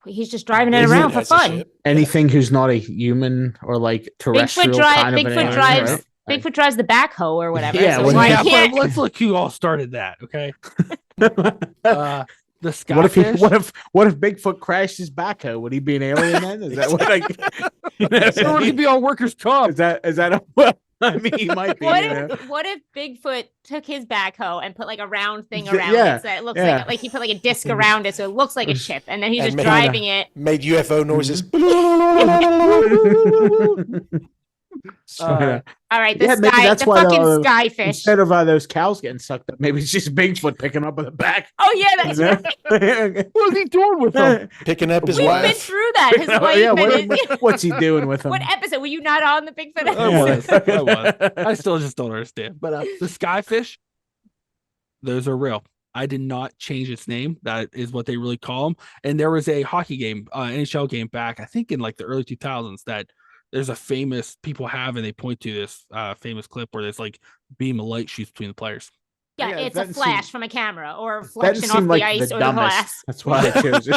He's just driving it Isn't around it for Has a fun. ship. Anything who's not a human or like terrestrial kind of an alien, drives right? Bigfoot drives the backhoe or whatever. Yeah, so when why he- Yeah, can't but let's look who all started that. Okay. the What if he? skyfish. What if Bigfoot crashed his backhoe? Would he be an alien then? Is that what? Someone could be on workers' comp. Is that a? Well, I mean, he might be. What if Bigfoot took his backhoe and put like a round thing around Yeah, it so it looks yeah. like he put like a disc around it so it looks like a ship, and then he's And just made- driving it. Made UFO noises. Uh, All right, the Yeah, maybe sky, that's the why fucking the- skyfish. Instead of those cows getting sucked up, maybe it's just Bigfoot picking up with the back. Oh yeah, that's right. What is he doing with them? Picking up his We've been wife. through that. His wife yeah, and what's he doing with them? what episode were you not on the Bigfoot I episode? was. I was. I still just don't understand. But the skyfish, those are real. I did not change its name. That is what they really call them. And there was a hockey game, NHL game back, I think in like the early 2000s, that there's a famous people have, and they point to this famous clip where there's like beam of light shoots between the players. Yeah, Yeah, it's that a didn't flash seem- from a camera or a That reflection didn't off seem the like ice the or the dumbest. glass. That's why I chose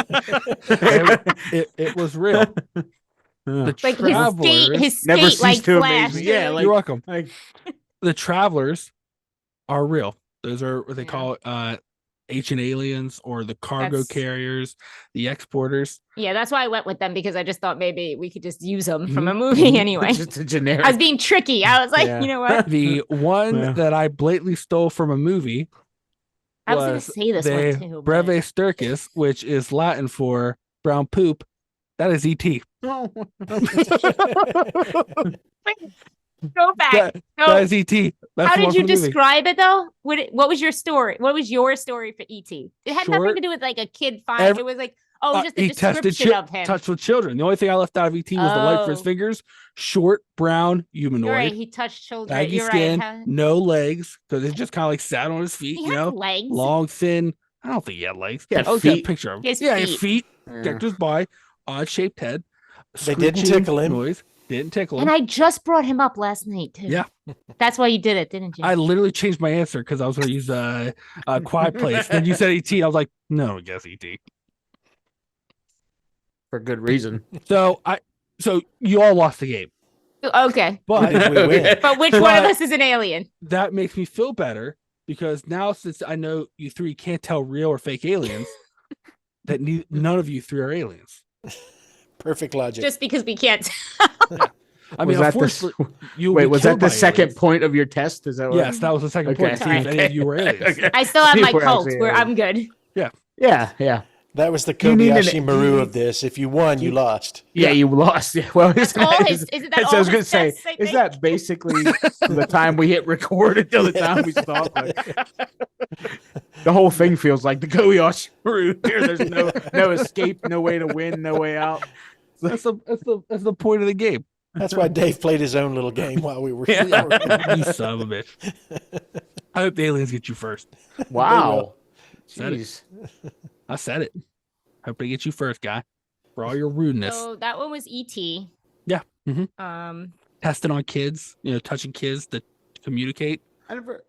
it. It was real. The Like travelers, his Never skate like ceased to amaze flashed. me. Yeah, too. like- you're welcome. Like, The travelers are real. Those are what they call ancient aliens, or the cargo That's- carriers, the exporters. Yeah, that's why I went with them, because I just thought maybe we could just use them from a movie anyway. just a generic. I was being tricky. I was like, Yeah. you know what? The one Yeah. that I blatantly stole from a movie I was gonna was say this the one too. Breve but- Sturgis, which is Latin for brown poop. That is ET. Go back. That, Go. that is ET. That's How the one did you from the movie. describe it though? What was your story? What was your story for ET? It had nothing Short. to do with like a kid find. Every- It was like, oh, it was just the he tested description of him. touch with children. The only thing I left out of ET was the light for his Oh. fingers. Short, brown, You're humanoid, right. He touched children. baggy You're skin, right. Huh? no legs, because it just kind of like sat on his feet. He You has know, legs. long, thin. I don't think he had legs. He had I looked at a feet. picture of him. He has Yeah, his feet. feet. Characters by odd shaped head. They didn't screeching tickle him. Noise. Didn't tickle him. And I just brought him up last night too. Yeah. That's why you did it, didn't you? I literally changed my answer because I was going to use a Quiet Place. Then you said ET. I was like, no, I guess ET. For good reason. So you all lost the game, Okay. but Did we win? But which one of But- us is an alien? that makes me feel better because now, since I know you three can't tell real or fake aliens, that none of you three are aliens. Perfect logic. Just because we can't. I mean, Was that unfortunately, you Wait, was that the second point of your test? Is that what? Yes, that was the second Okay. point. To see if any of you were aliens. Okay. I still have You my were cult actually where alien. I'm good. Yeah. That was the You need an- Kobayashi Maru of this. If you won, you lost. Yeah, you lost. Yeah, well, That's all his. Isn't that that's all what I was his gonna say. tests, I Is think? that basically from the time we hit record until the time we stop? Like, the whole thing feels like the Kobayashi Maru here. There's no escape, no way to win, no way out. That's the point of the game. That's why Dave played his own little game while we were. Yeah. You son of a bitch. I hope the aliens get you first. Wow. Said it. Jeez. I said it. Hope they get you first, guy. For all your rudeness. So that one was ET. Yeah. Mhm. Testing Testing on kids, touching kids to communicate. I never.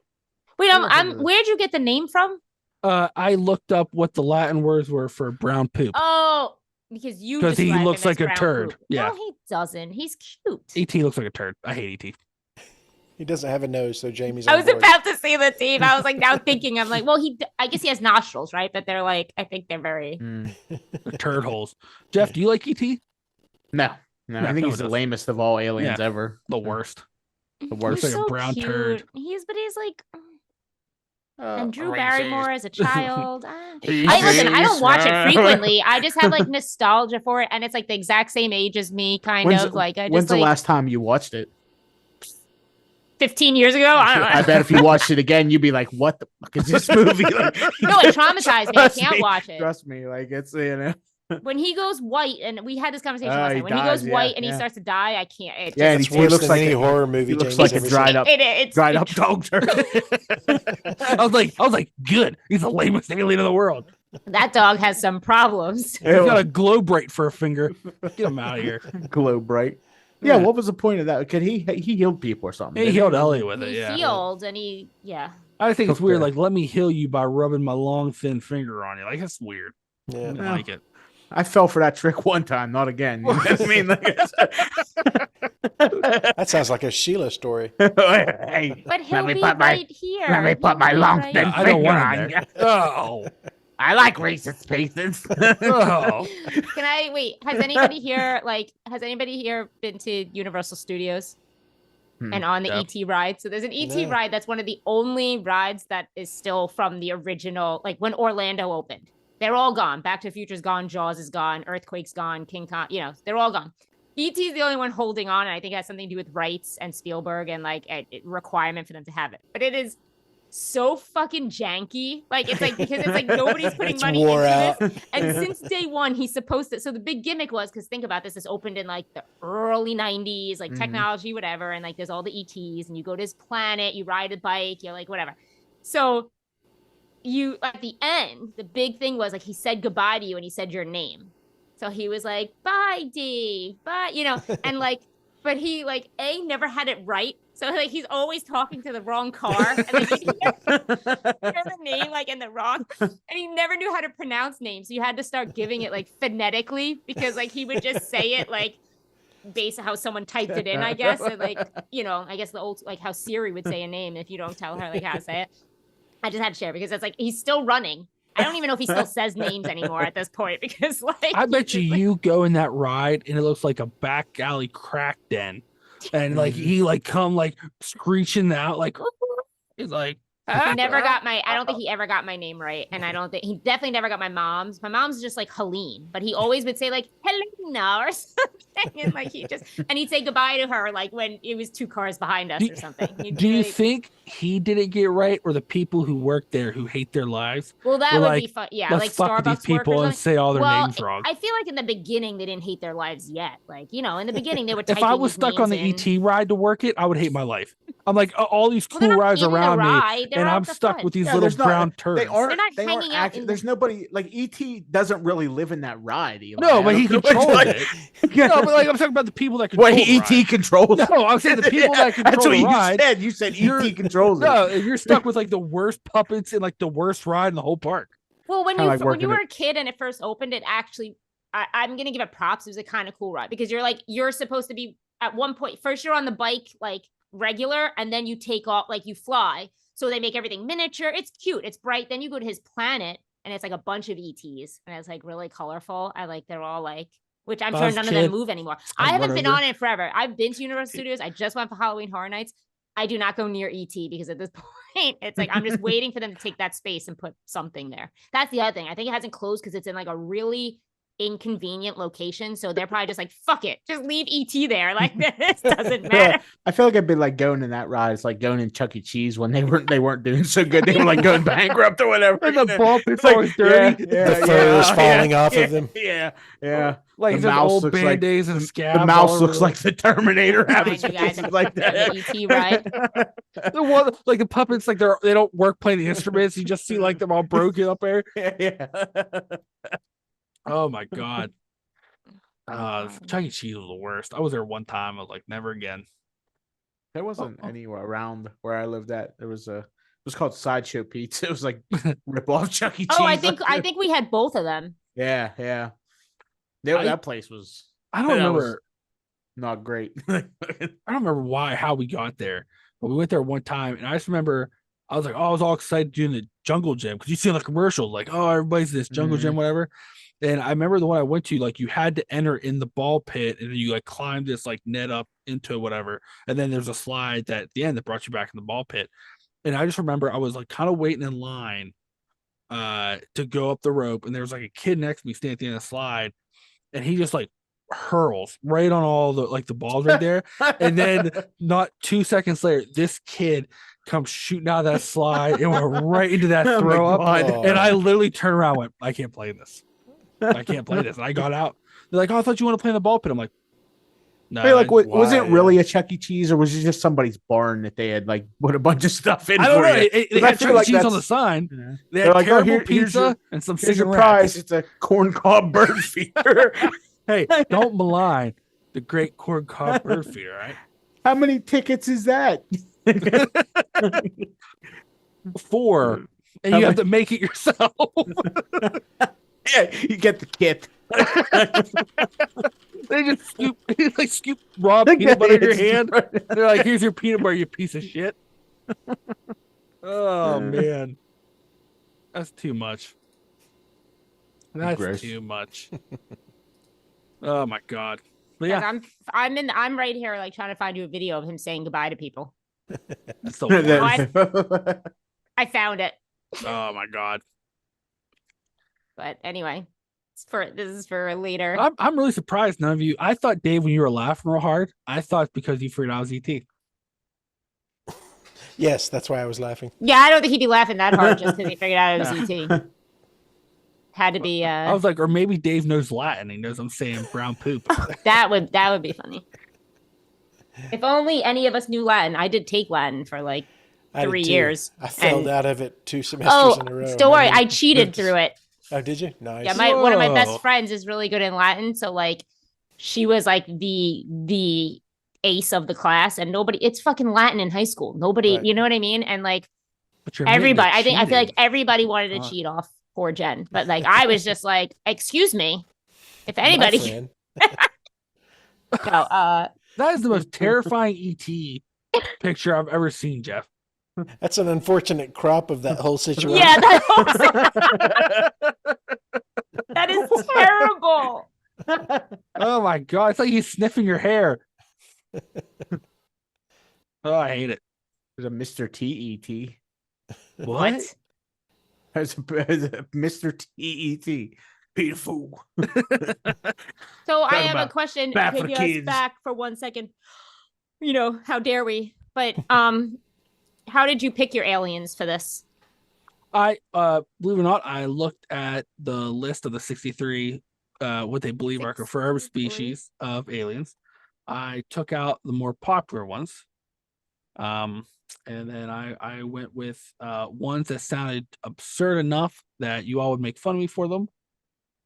Wait, never heard of this. where'd you get the name from? I looked up what the Latin words were for brown poop. Oh, because you 'Cause he describe him looks as like a brown turd. poop. Yeah. No, he doesn't. He's cute. ET looks like a turd. I hate ET. He doesn't have a nose, so Jamie's. I on was board. about to say the team. I was like, now thinking, I'm like, well, I guess he has nostrils, right? But they're like, I think they're very. The turd holes. Jeff, do you like ET? No. I think no he's one the does. lamest of all aliens ever. The worst. The worst. He's like a so brown cute. turd. He's like, Uh, and Drew racist. Barrymore as a child. He's Listen, I don't watch it racist. frequently. I just have like nostalgia for it, and it's like the exact same age as me, kind of. Like I When's just the like last time you watched it? 15 years ago. I don't know. I bet if you watched it again, you'd be like, "What the fuck is this movie?" Like, No, it traumatized me. I trust can't watch it. Trust me, like it's When he goes white, and we had this conversation Oh, last he night. When he dies, goes yeah, white and he yeah. starts to die, I can't. It Yeah, just, and he Worse looks than like any a- horror movie. he looks Jamie's like a ever dried seen. up- it's dried up dog turd. I was like, good. He's the lamest alien in the world. That dog has some problems. He's got a glow bright for a finger. Get him out of here. Glow bright. Yeah, Yeah. what was the point of that? Could he healed people or something? He didn't healed Ellie with it. He Yeah. healed, and I think it's Okay. weird. Like, let me heal you by rubbing my long, thin finger on you. Like, that's weird. I Yeah. didn't like it. I fell for that trick one time, not again. You know what I mean? Like, That sounds like a Sheila story. hey, but he'll me be put my- right here. let me put He'll my be long right thin here. I don't finger want on him ya. there. Oh. I like racist spaces. Oh, Can I wait? Has anybody here been to Universal Studios and on the Yep. ET ride? So there's an ET No. ride that's one of the only rides that is still from the original, like when Orlando opened. They're all gone. Back to the Future's gone. Jaws is gone. Earthquake's gone. King Kong, they're all gone. ET is the only one holding on, and I think it has something to do with rights and Spielberg and like a requirement for them to have it. But it is so fucking janky. Like it's like because it's like nobody's putting It's money wore into out. this. And since day one, he's supposed to. So the big gimmick was because think about this. This opened in like the early '90s, like technology, whatever. And like there's all the ETs, and you go to his planet, you ride a bike, you're like whatever. So you at the end, the big thing was like he said goodbye to you, and he said your name. So he was like, "Bye, Dee, bye," and like, but he like never had it right. So like he's always talking to the wrong car, and like you hear the name like in the wrong, and he never knew how to pronounce names. So you had to start giving it like phonetically because like he would just say it like based on how someone typed it in, I guess. And like I guess the old like how Siri would say a name if you don't tell her like how to say it. I just had to share because it's like he's still running. I don't even know if he still says names anymore at this point because like I bet you go in that ride and it looks like a back alley crack den, and like he like come like screeching out like he's like he never got my I don't think he ever got my name right, and I don't think he definitely never got my mom's. My mom's just like Helene, but he always would say like Helena or something, and like he'd say goodbye to her like when it was 2 cars behind us or something. Do you think he didn't get right, or the people who work there who hate their lives? Well, that were would like, be fun. Yeah, Let's like fuck with these Starbucks people workers. and say all their well, names wrong. I feel like in the beginning they didn't hate their lives yet. Like in the beginning they were. If I was these stuck on the names in. ET ride to work it, I would hate my life. I'm like all these Well, cool they're not rides in the around me, ride, they're and out I'm the stuck front. with these Yeah, little there's not- brown turds. They aren't. They're not They aren't hanging out actually. in There's nobody like ET doesn't really live in that ride. Eli. No, but I he don't know what controls you- it. No, but like I'm talking about the people that control Wait, the ET ride. controls. No, I'm saying the people that control That's what the you ride. said. You said You're- ET controls it. No, you're stuck with like the worst puppets and like the worst ride in the whole park. Well, when Kinda like when working you were it- a kid and it first opened, it actually, I'm gonna give it props. It was a kind of cool ride because you're supposed to be at one point. First, you're on the bike like regular, and then you take off like you fly. So they make everything miniature. It's cute. It's bright. Then you go to his planet, and it's like a bunch of ETs, and it's like really colorful. They're all like. Which I'm sure Buzz none of Kid. them move anymore. I'd I haven't run been over. on it forever. I've been to Universal Studios. I just went for Halloween Horror Nights. I do not go near ET because at this point, it's like I'm just waiting for them to take that space and put something there. That's the other thing. I think it hasn't closed because it's in like a really inconvenient location. So they're probably just like, fuck it, just leave ET there. Like this doesn't matter. I feel like I've been like going in that ride. It's like going in Chuck E. Cheese when they weren't doing so good. They were like going bankrupt or whatever. And the ball pit's It's like, always dirty. The fur is falling off of them. Yeah, yeah. Like The just mouse old looks like- band-aids and scabs. The mouse all looks over like the Terminator having Remind you guys faces of like the that. ET ride. the one like the puppets like they don't work playing the instruments. You just see like them all broken up there. Yeah. Oh my god. Chuck E. Cheese was the worst. I was there one time. I was like, never again. There wasn't anywhere around where I lived at. It was called Sideshow Pizza. It was like rip off Chuck E. Cheese. Oh, I think we had both of them. Yeah. That place was I don't that was remember. not great. I don't remember how we got there, but we went there one time, and I just remember I was like, I was all excited doing the jungle gym because you see the commercials like, oh, everybody's this jungle gym, whatever. And I remember the one I went to, like you had to enter in the ball pit, and then you like climb this like net up into whatever, and then there's a slide that at the end that brought you back in the ball pit. And I just remember I was like kind of waiting in line to go up the rope, and there was like a kid next to me standing at the end of the slide, and he just like hurls right on all the like the balls right there. And then not 2 seconds later, this kid comes shooting out of that slide and went right into that Oh my throw up. God. And I literally turned around and went, I can't play this. I can't play this. And I got out. They're like, oh, I thought you want to play in the ball pit. I'm like, no. Hey, like, was it why? really a Chuck E. Cheese, or was it just somebody's barn that they had like put a bunch of stuff in? I don't for know. you? They 'Cause I had feel Chuck E. like Cheese on that's- the sign. Yeah. They They're had like, oh, caramel here's pizza your- and some Here's your cigarette. prize. It's a corn cob bird feeder. Hey, don't malign the great corn cob bird feeder, right? How many tickets is that? 4, and How you have much- to make it yourself. Yeah, you get the kit. They just scoop raw peanut butter in your hand. They're like, "Here's your peanut butter, you piece of shit." Oh man, that's too much. That's Gross. too much. Oh my god. But 'Cause yeah, I'm right here like trying to find you a video of him saying goodbye to people. that's the worst. I found it. Oh my god. But anyway, this is for later. I'm really surprised none of you. I thought, Dave, when you were laughing real hard, I thought because you figured out it was ET. Yes, that's why I was laughing. Yeah, I don't think he'd be laughing that hard just because he figured out it was ET. Had to be I was like, or maybe Dave knows Latin. He knows I'm saying brown poop. that would be funny. If only any of us knew Latin. I did take Latin for like I did 3 too. years. I failed and- out of it 2 semesters in a row. don't worry, And I then cheated moved- through it. Oh, did you? Nice. Yeah, one of my Whoa. best friends is really good in Latin, so like she was like the ace of the class, and it's fucking Latin in high school. Nobody, Right. you know what I mean? And like But you're admitting everybody, to I feel like cheating. everybody wanted to God. cheat off poor Jen, but like I was just like, excuse me, if My anybody, friend. no, That is the most terrifying ET picture I've ever seen, Jeff. That's an unfortunate crop of that whole situation. yeah, that is terrible. Oh my god, it's like he's sniffing your hair. Oh, I hate it. There's a Mr. TET. What? There's a Mr. TET. Beautiful. So I Talking have a about question. bad for Take the us kids. back for 1 second. You know, how dare we? But how did you pick your aliens for this? I believe it or not, I looked at the list of the 63 what they believe are confirmed 63? species of aliens. I took out the more popular ones. And then I went with ones that sounded absurd enough that you all would make fun of me for them,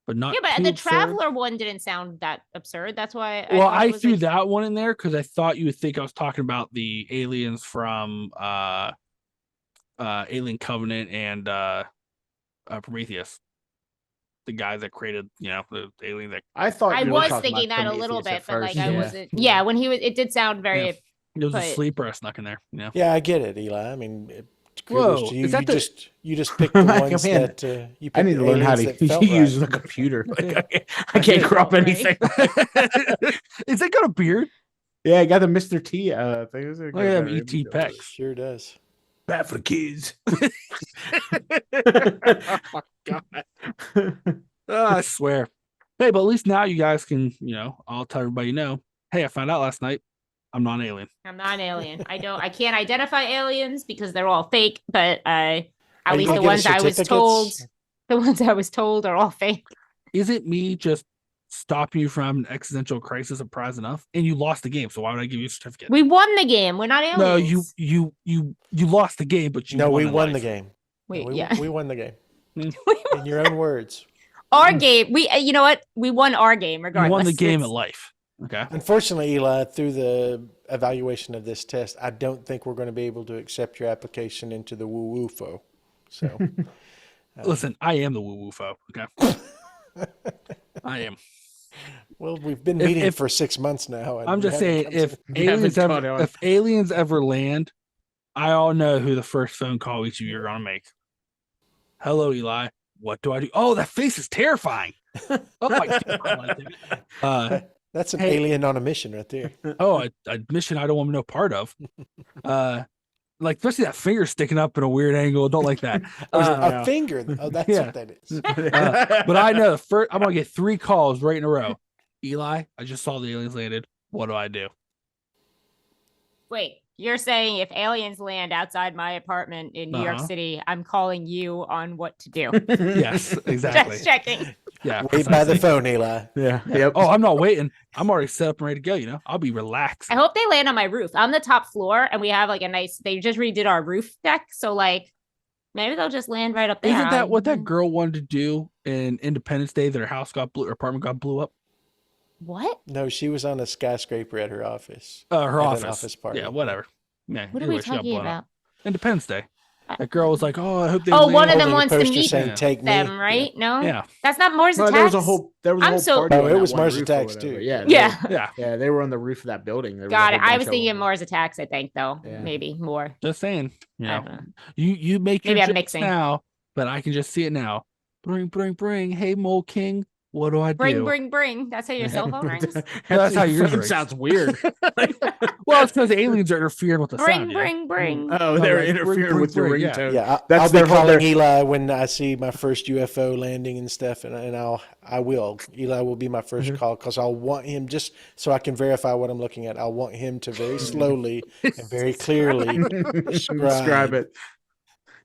but not Yeah, but too the absurd. traveler one didn't sound that absurd. That's why. Well, thought I it was threw like- that one in there because I thought you would think I was talking about the aliens from Alien Covenant and Prometheus, the guys that created, the alien that I thought I you were was talking thinking about that a little Prometheus bit, at but like first, I yeah. wasn't. Yeah, when it did sound very. it was a But- sleeper I snuck in there. Yeah. Yeah, I get it, Eli. I mean, kudos Whoa, to you. is that you the- you just picked the Like, ones man, that you picked I need to the learn how aliens to that felt use right. the computer. Like, I I can't did. crop Right. anything. Is that got a beard? Yeah, I got the Mr. T. Thing. Look at them ET pecs. Sure does. Bad for the kids. Oh my god. I swear. Hey, but at least now you guys can, I'll tell everybody hey, I found out last night I'm not an alien. I'm not an alien. I can't identify aliens because they're all fake. But at Are you least gonna the get ones I was certificates? told, are all fake. Is it me just stopping you from an existential crisis of prize enough? And you lost the game, so why would I give you a certificate? We won the game. We're not aliens. No, you lost the game, but you No, won we in won the life. game. Wait, we, yeah. we won the game. Mm. In your own words. Our game. You know what? We won our game You regardless. won the game at It's- life. Okay. Unfortunately, Eli, through the evaluation of this test, I don't think we're going to be able to accept your application into the woo-woo-fo. So, Listen, I am the woo-woo foe. Okay. I am. well, we've been If- meeting if- for 6 months now. and I'm we just haven't saying, come if to- We haven't aliens caught ever, on. if aliens ever land, I all know who the first phone call each of you are gonna make. Hello, Eli. What do I do? Oh, that face is terrifying. Oh my god. That's an hey. alien on a mission right there. A mission I don't want no part of. Like especially that finger sticking up in a weird angle. Don't like that. Or is it Uh, a finger. Oh, that's yeah. what that is. But I know first I'm gonna get 3 calls right in a row. Eli, I just saw the aliens landed. What do I do? Wait, you're saying if aliens land outside my apartment in New York Uh-huh. City, I'm calling you on what to do. Yes, exactly. Just checking. Yeah. Wait by the precisely. phone, Eli. Yeah. Yep. Oh, I'm not waiting. I'm already set up and ready to go. I'll be relaxed. I hope they land on my roof. I'm the top floor, and we have like a nice. They just redid our roof deck, so like maybe they'll just land right up there. Isn't that what that girl wanted to do in Independence Day? That her house got blew, her apartment got blew up. What? No, she was on a skyscraper at her office. Her At office. an office party. Yeah, whatever. Yeah, What are either we way, she got talking blown up. about? Independence Day. That girl was like, "Oh, I hope they." Oh, one land." of them Holding a wants to poster meet saying, Yeah. "Take me." them, right? No, Yeah, that's not Mars Well, Attacks. there was a whole I'm so- party Oh, on it that was one Mars roof or Attacks, whatever. too. Yeah. Yeah. Yeah, they were on the roof of that building. There was a Got it. whole I bunch was of thinking them. Mars Attacks. I think though, Yeah. maybe more. just saying. I don't know. You make your Maybe I'm jokes mixing. now, but I can just see it now. bring. Hey, Mole King, what do I do? Bring. That's how your cell phone rings. That's how yours phone rings. sounds weird. Well, it's because aliens are interfering with the sound. Bring. Oh, they're like, interfering bring, with your bring, yeah. ringtone. Yeah, That's I'll be their whole- calling their- Eli when I see my first UFO landing and stuff, and I will. Eli will be my 1st call because I'll want him just so I can verify what I'm looking at. I'll want him to very slowly and very clearly describe it.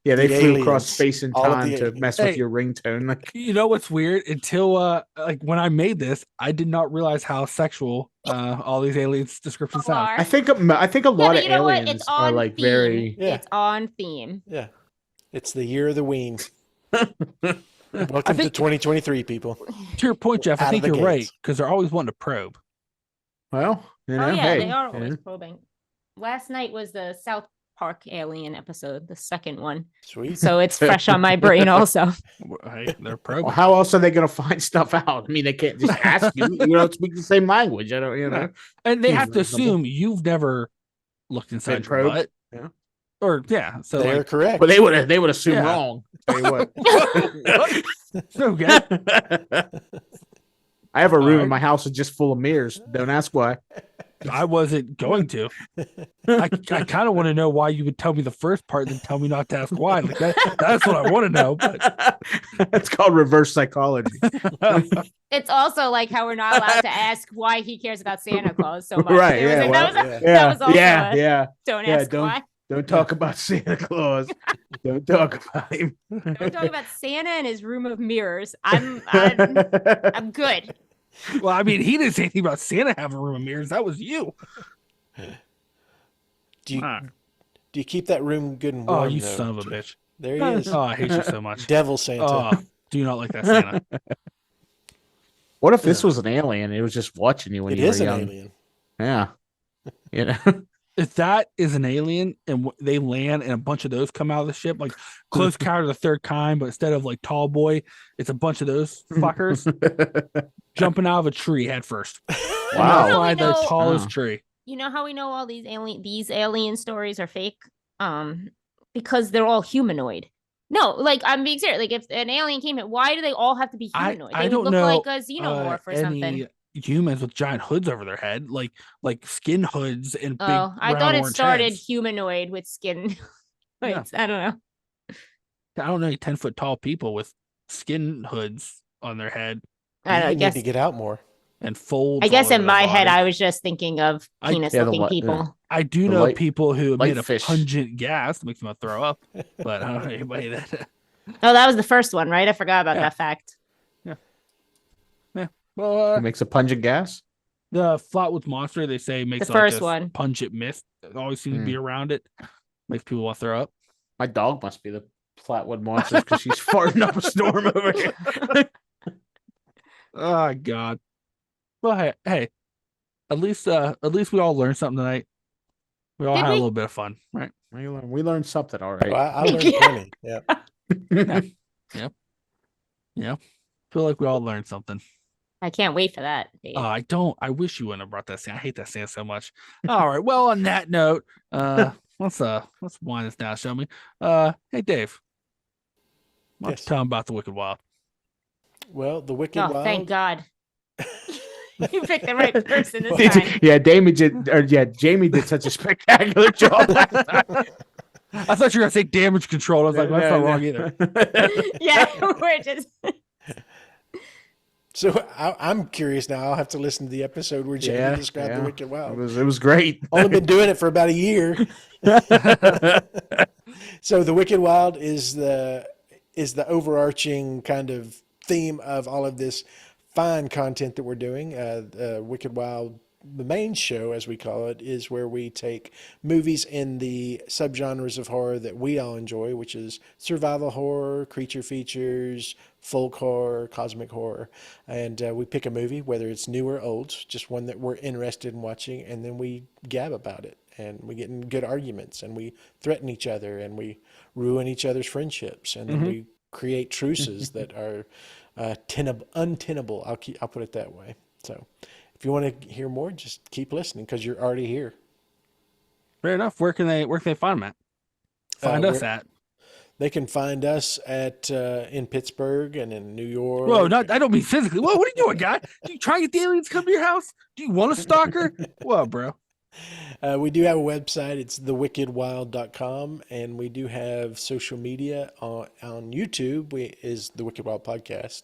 Yeah, they the flew across aliens, space and all of time the to aliens. mess Hey. with your ringtone. Like, You know what's weird? Until like when I made this, I did not realize how sexual all these aliens descriptions sound. I think a lot but of you know what? aliens It's are on like theme. very. Yeah. It's on theme. Yeah, it's the year of the ween. Welcome to think- 2023, people. To your point, Jeff, I Out of think the you're right gates. because they're always wanting to probe. Well, you know, Oh yeah, hey, they are you always know. probing. Last night was the South Park alien episode, the second one. Sweet. So it's fresh on my brain also. Hey, they're probing. Well, how else are they going to find stuff out? I mean, they can't just ask you. You don't speak the same language. I don't, you know. And they Seems have to reasonable. assume you've never looked inside your probed? butt. Yeah. Or yeah. So They're like, correct. But they would assume Yeah. wrong. Tell you what. okay. I have a room in Alright. my house that's just full of mirrors. Don't ask why. I wasn't going to. I kind of want to know why you would tell me the first part, then tell me not to ask why. Like that's what I want to know. But It's called reverse psychology. It's also like how we're not allowed to ask why he cares about Santa Claus so much. Right, It was yeah, like, well, that was, yeah. that was also yeah, a, yeah. don't Yeah, ask don't- why. Don't talk about Santa Claus. Don't talk about him. Don't talk about Santa and his room of mirrors. I'm good. well, I mean, he didn't say anything about Santa having a room of mirrors. That was you. Do you Ah. do you keep that room good and warm? Oh, you though? son of a bitch. There he is. Oh, I hate you so much. Devil Santa. Oh, do you not like that Santa? What if this was an alien? It was just watching you when It you were is an young. alien. Yeah. You know. If that is an alien and they land and a bunch of those come out of the ship, like Close Encounter of the Third Kind, but instead of like Tall Boy, it's a bunch of those fuckers jumping out of a tree head first. Wow. So we Find the know- tallest Wow. tree. You know how we know all these alien stories are fake? Because they're all humanoid. No, like I'm being serious. Like if an alien came in, why do they all have to be humanoid? I They don't would look know like a xenomorph or any something. humans with giant hoods over their head, like skin hoods and big. Oh, I round thought it orange started heads. humanoid with skin. Yeah. I don't know. I don't know any 10-foot tall people with skin hoods on their head I don't know. I You guess need to get out more. and folds. I guess all in over my their head, body. I was just thinking of I- penis Yeah, the looking li- people. I do The know light- people who emit a fish. pungent gas that makes them want to throw up, but I don't know anybody that. Oh, that was the first one, right? I forgot about Yeah. that fact. Well, It makes a pungent gas. the Flatwoods Monster they say makes The like first this one. pungent mist that always seems to be around it, makes people want to throw up. My dog must be the Flatwood Monsters because she's farting up a storm over here. Oh God. Well, hey, at least we all learned something tonight. We all Did had a we? little bit of fun, right? We learned something, all right. Well, I learned Yeah. plenty. Yeah. Yeah. Feel like we all learned something. I can't wait for that. Dave. I wish you wouldn't have brought that Santa. I hate that Santa so much. All right. Well, on that note, let's wind this down, show me. Hey Dave. Why don't Yes. you tell him about the Wicked Wild? Well, the Wicked Oh, Wild. thank God. You picked the right person this time. Yeah, Jamie did such a spectacular job last time. I thought you were gonna say damage control. I was like, that's not wrong either. Yeah, we're just So I'm curious now. I'll have to listen to the episode where Jamie described the Wicked It Wild. was great. Only been doing it for about a year. So the Wicked Wild is the overarching kind of theme of all of this fine content that we're doing. Wicked Wild, the main show, as we call it, is where we take movies in the subgenres of horror that we all enjoy, which is survival horror, creature features, folk horror, cosmic horror. And we pick a movie, whether it's new or old, just one that we're interested in watching, and then we gab about it. And we get in good arguments, and we threaten each other, and we ruin each other's friendships, and then we create truces that are untenable. I'll put it that way. So if you want to hear more, just keep listening because you're already here. Fair enough. Where can they find them at? Find us we're- at. They can find us at in Pittsburgh and in New York. Whoa, I don't mean physically. Whoa, what are you doing, guy? Do you try to get the aliens to come to your house? Do you want a stalker? Whoa, bro. We do have a website. It's thewickedwild.com. And we do have social media on YouTube. Is the Wicked Wild Podcast.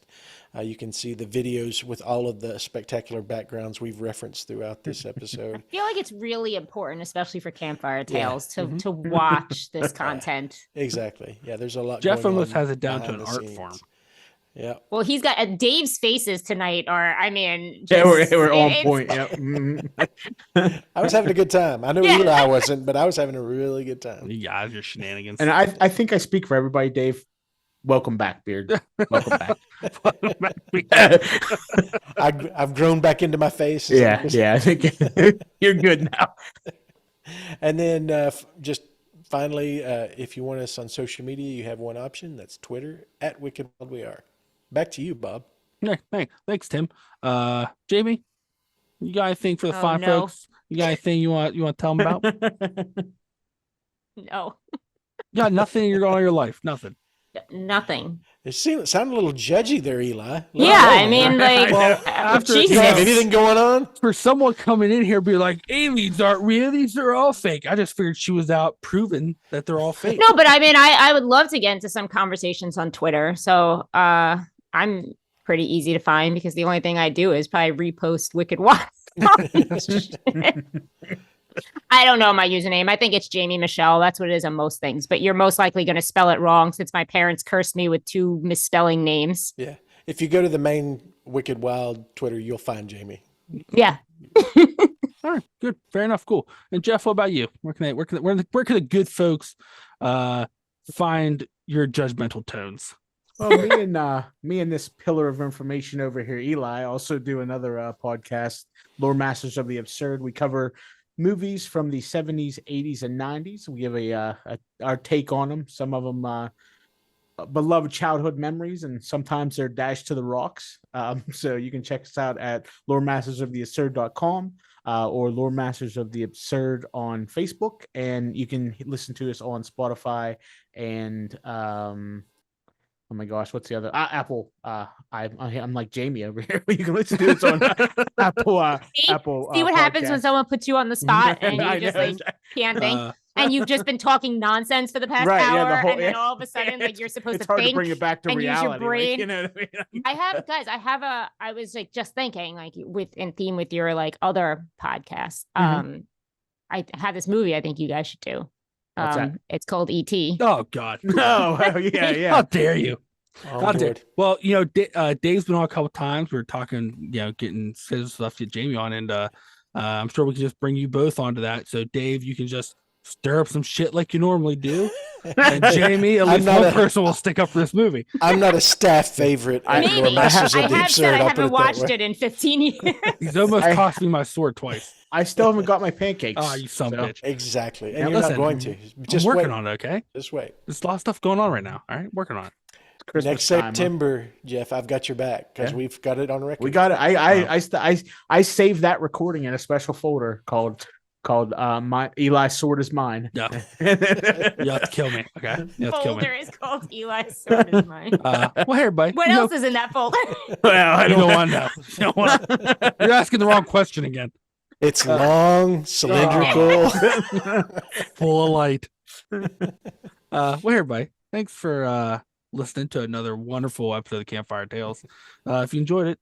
You can see the videos with all of the spectacular backgrounds we've referenced throughout this episode. I feel like it's really important, especially for Campfire Tales, to watch this content. Exactly. Yeah, there's a lot. Jeff going almost on has it down to behind an the art scenes. form. Yeah. Well, he's got Dave's faces tonight are, I mean, Yeah, just- we're on it's- point. Yep. Mhm. I was having a good time. I know Yeah. Eli wasn't, but I was having a really good time. You guys, your shenanigans. And I think I speak for everybody, Dave. Welcome back, Beard. Welcome back. I've grown back into my face. Yeah. I think you're good now. And then just finally, if you want us on social media, you have one option. That's Twitter at Wicked Wild We Are. Back to you, Bob. Hey, thanks, Tim. Jamie, you got anything for the Oh, fine no. folks? You got anything you want to tell them about? No, You got nothing. You're going on your life. Nothing. nothing. It sounded a little judgy there, Eli. Yeah, I mean, like, Well, after- You Jesus. have anything going on? For someone coming in here, be like, aliens aren't real. These are all fake. I just figured she was out proving that they're all fake. No, but I mean, I would love to get into some conversations on Twitter. So I'm pretty easy to find because the only thing I do is probably repost Wicked Wild. I don't know my username. I think it's Jamie Michelle. That's what it is on most things. But you're most likely going to spell it wrong since my parents cursed me with 2 misspelling names. Yeah. If you go to the main Wicked Wild Twitter, you'll find Jamie. Yeah. All right, good, fair enough, cool. And Jeff, what about you? Where can the good folks find your judgmental tones? Well, me and this pillar of information over here, Eli, also do another podcast, Lore Masters of the Absurd. We cover movies from the 70s, 80s, and 90s. We give our take on them. Some of them beloved childhood memories, and sometimes they're dashed to the rocks. So you can check us out at loremastersoftheabsurd.com or Lore Masters of the Absurd on Facebook, and you can listen to us on Spotify and oh my gosh, what's the other? Apple. I'm like Jamie over here. You can listen to us on Apple. Apple. See what happens when podcast. someone puts you on the spot and I you just know. like can't think. Uh, And you've just been talking nonsense for the past Right, yeah, hour, the whole- and then yeah. all of a sudden, like you're supposed It's to hard think to bring it back to and use your reality. Like, brain. you know what I mean? I was like just thinking, like in theme with your like other podcast. Mhm. I have this movie I think you guys should do. What's that? It's called E.T. oh God, No, yeah. how dare you? On How dare- board. Well, Dave's been on a couple times. We were talking, getting scheduled stuff to get Jamie on, and I'm sure we can just bring you both onto that. So, Dave, you can just stir up some shit like you normally do, and Jamie, at I'm least not one a- person will stick up for this movie. I'm not a staff favorite at Lore Maybe. Masters I of the have Absurd. said I I'll put haven't it that watched way. it in 15 years. He's almost I- cost me my sword twice. I still haven't got my pancakes. Oh, you son of a bitch! Exactly. And Now, you're listen, not going to. I'm Just working wait. on it. Okay, Just wait. there's a lot of stuff going on right now. All right, working on it. Christmas Next time, huh? September, Jeff, I've got your back because Yeah. we've got it on record. We got it. I saved that recording in a special folder called my Eli's sword is mine. No, you have to kill me. Okay, you have to kill Folder me. is called Eli's Sword is Mine. Well, hey, everybody. What else is in that folder? Well, I You don't want to know. You don't wanna- You're asking the wrong question again. It's long, cylindrical. Full of light. Well, hey, everybody. Thanks for listening to another wonderful episode of Campfire Tales. If you enjoyed it,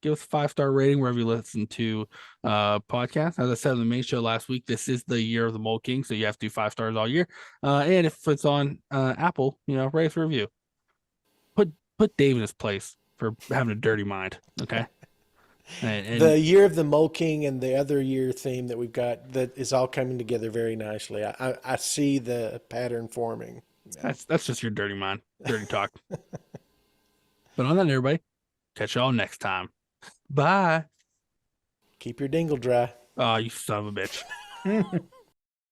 give us a 5-star rating wherever you listen to podcasts. As I said on the main show last week, this is the year of the Mole King, so you have to do 5 stars all year. And if it's on Apple, rate us a review. Put Dave in his place for having a dirty mind. Okay. And The year of the Mole King and the other year theme that we've got that is all coming together very nicely. I see the pattern forming. that's just your dirty mind, dirty talk. But on that, everybody, catch y'all next time. Bye. Keep your dingle dry. Oh, you son of a bitch.